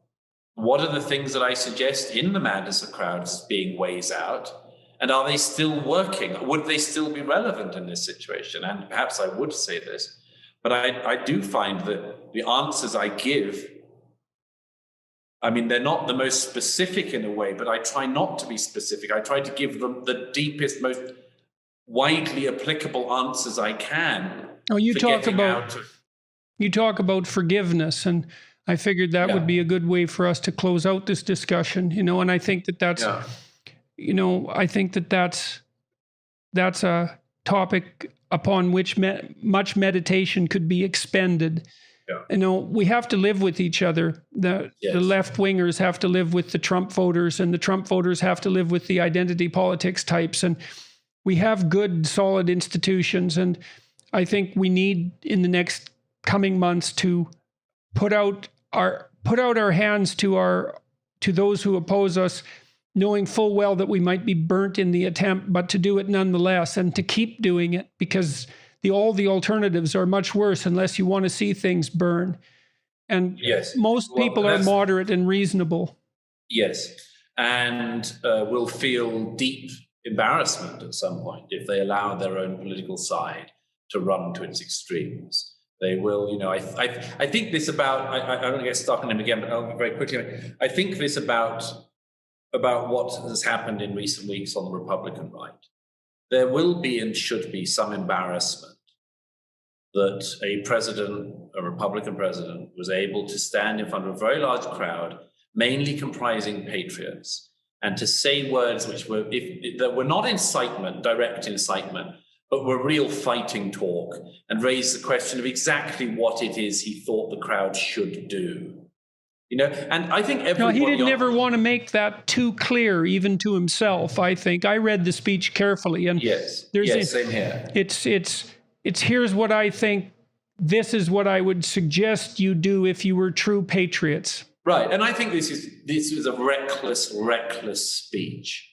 what are the things that I suggest in the madness of crowds being ways out? And are they still working? Would they still be relevant in this situation? And perhaps I would say this, but I do find that the answers I give, I mean, they're not the most specific in a way, but I try not to be specific. I try to give them the deepest, most widely applicable answers I can. Oh, you talk about forgiveness, and I figured that would be a good way for us to close out this discussion, and I think that's I think that's a topic upon which much meditation could be expended. Yeah. We have to live with each other. The left wingers have to live with the Trump voters, and the Trump voters have to live with the identity politics types. And we have good, solid institutions. And I think we need, in the next coming months, to put out our hands to those who oppose us, knowing full well that we might be burnt in the attempt, but to do it nonetheless, and to keep doing it, because all the alternatives are much worse unless you want to see things burn. And most people are moderate and reasonable. Yes, and will feel deep embarrassment at some point if they allow their own political side to run to its extremes. They will, I think this about, I don't want to get stuck on him again, but I'll go very quickly. I think this about what has happened in recent weeks on the Republican right. There will be and should be some embarrassment that a Republican president, was able to stand in front of a very large crowd, mainly comprising patriots, and to say words which that were not direct incitement, but were real fighting talk, and raise the question of exactly what it is he thought the crowd should do. And I think everybody... No, he didn't ever want to make that too clear, even to himself, I think. I read the speech carefully. And same here. It's here's what I think, this is what I would suggest you do if you were true patriots. Right, and I think this is a reckless speech.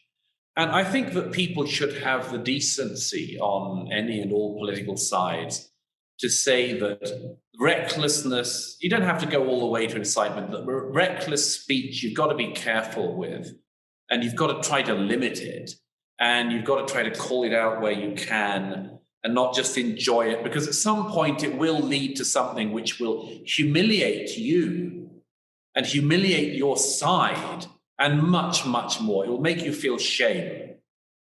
And I think that people should have the decency on any and all political sides to say that recklessness, you don't have to go all the way to incitement, but reckless speech you've got to be careful with, and you've got to try to limit it, and you've got to try to call it out where you can, and not just enjoy it, because at some point it will lead to something which will humiliate you and humiliate your side, and much, much more. It will make you feel shame.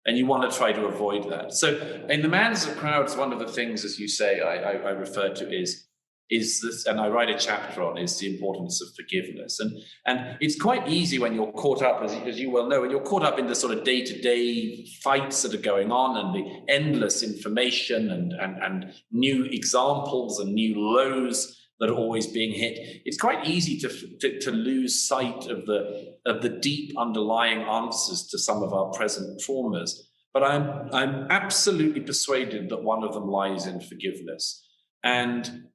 And you want to try to avoid that. So in The Madness of Crowds, one of the things, as you say, I refer to is this, and I write a chapter on, is the importance of forgiveness. And it's quite easy when you're caught up, as you well know, when you're caught up in the sort of day-to-day fights that are going on and the endless information and new examples and new lows that are always being hit. It's quite easy to lose sight of the deep underlying answers to some of our present traumas. But I'm absolutely persuaded that one of them lies in forgiveness. And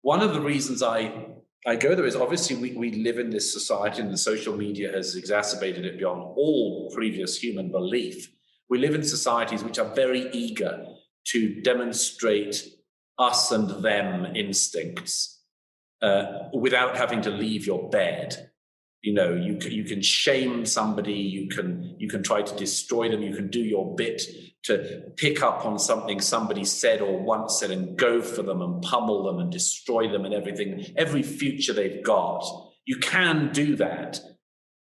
one of the reasons I go there is obviously we live in this society, and the social media has exacerbated it beyond all previous human belief. We live in societies which are very eager to demonstrate us and them instincts. Without having to leave your bed. You know, you can shame somebody, you can try to destroy them, you can do your bit to pick up on something somebody said or once said and go for them and pummel them and destroy them and every future they've got. You can do that,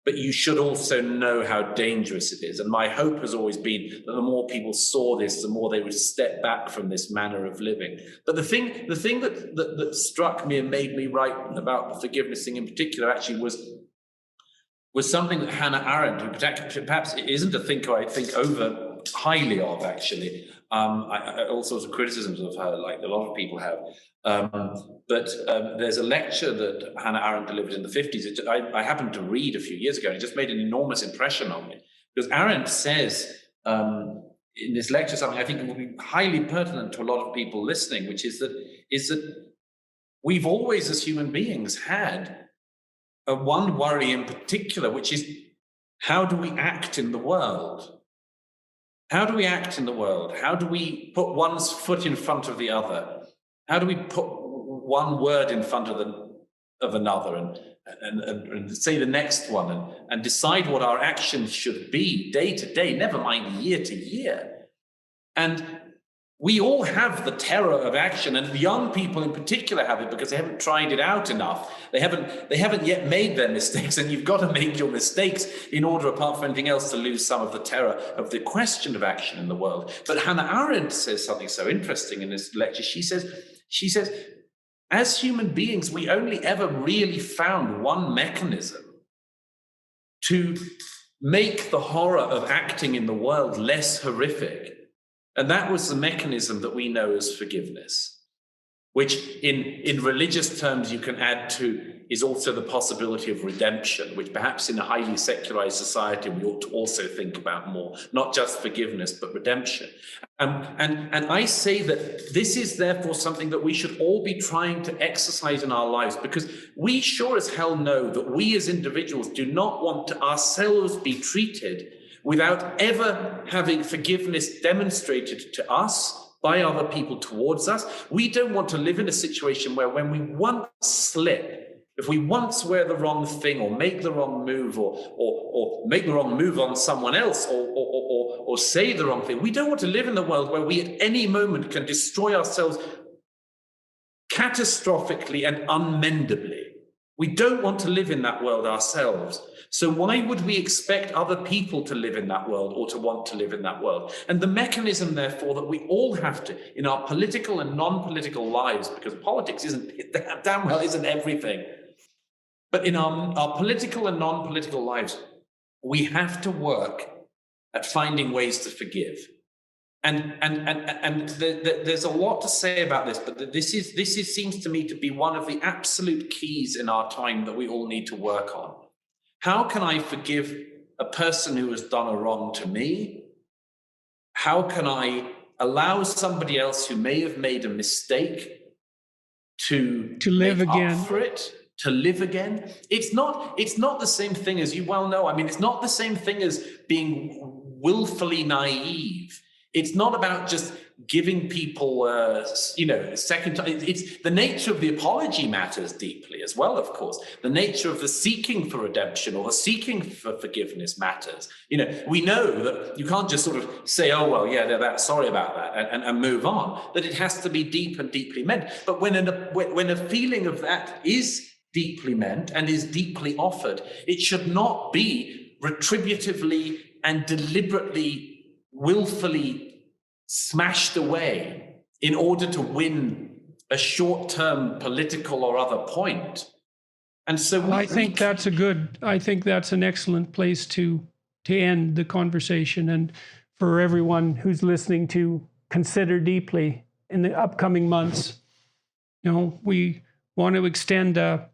but you should also know how dangerous it is. And my hope has always been that the more people saw this, the more they would step back from this manner of living. But the thing that struck me and made me write about the forgiveness thing in particular actually was something that Hannah Arendt, who perhaps isn't a thinker I think over highly of, actually. All sorts of criticisms of her, like a lot of people have. But there's a lecture that Hannah Arendt delivered in the 50s. I happened to read a few years ago, and it just made an enormous impression on me. Because Arendt says in this lecture something I think will be highly pertinent to a lot of people listening, which is that we've always, as human beings, had one worry in particular, which is how do we act in the world? How do we act in the world? How do we put one's foot in front of the other? How do we put one word in front of another and say the next one and decide what our actions should be day to day, never mind year to year? And we all have the terror of action, and young people in particular have it because they haven't tried it out enough. They haven't yet made their mistakes, and you've got to make your mistakes in order, apart from anything else, to lose some of the terror of the question of action in the world. But Hannah Arendt says something so interesting in this lecture. She says, as human beings, we only ever really found one mechanism to make the horror of acting in the world less horrific. And that was the mechanism that we know as forgiveness, which in religious terms you can add to is also the possibility of redemption, which perhaps in a highly secularized society we ought to also think about more, not just forgiveness, but redemption. And I say that this is therefore something that we should all be trying to exercise in our lives, because we sure as hell know that we as individuals do not want to ourselves be treated without ever having forgiveness demonstrated to us by other people towards us. We don't want to live in a situation where when we once slip, if we once wear the wrong thing or make the wrong move or make the wrong move on someone else or say the wrong thing, we don't want to live in the world where we at any moment can destroy ourselves catastrophically and unmendably. We don't want to live in that world ourselves. So why would we expect other people to live in that world or to want to live in that world? And the mechanism, therefore, that we all have to, in our political and non-political lives, because politics damn well isn't everything, but in our political and non-political lives, we have to work at finding ways to forgive. And there's a lot to say about this, but this seems to me to be one of the absolute keys in our time that we all need to work on. How can I forgive a person who has done a wrong to me? How can I allow somebody else who may have made a mistake to live again for it, to live again? It's not the same thing, as you well know. I mean, it's not the same thing as being willfully naive. It's not about just giving people, second time. It's the nature of the apology matters deeply as well, of course. The nature of the seeking for redemption or the seeking for forgiveness matters. We know that you can't just sort of say, oh, well, yeah, they're that sorry about that and move on, that it has to be deep and deeply meant. But when a feeling of that is deeply meant and is deeply offered, it should not be retributively and deliberately willfully smashed away in order to win a short-term political or other point. And so I think that's an excellent place to end the conversation, and for everyone who's listening to consider deeply in the upcoming months. We want to extend an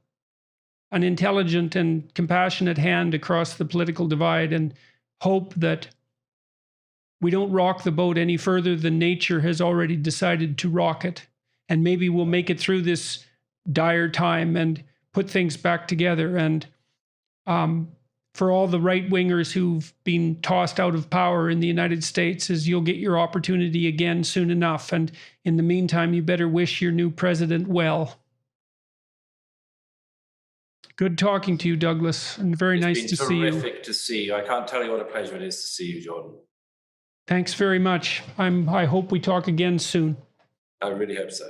intelligent and compassionate hand across the political divide and hope that we don't rock the boat any further than nature has already decided to rock it. And maybe we'll make it through this dire time and put things back together. And for all the right-wingers who've been tossed out of power in the United States, is you'll get your opportunity again soon enough. And in the meantime, you better wish your new president well. Good talking to you, Douglas, and very nice to see you. It's been terrific to see you. I can't tell you what a pleasure it is to see you, Jordan. Thanks very much. I hope we talk again soon. I really hope so.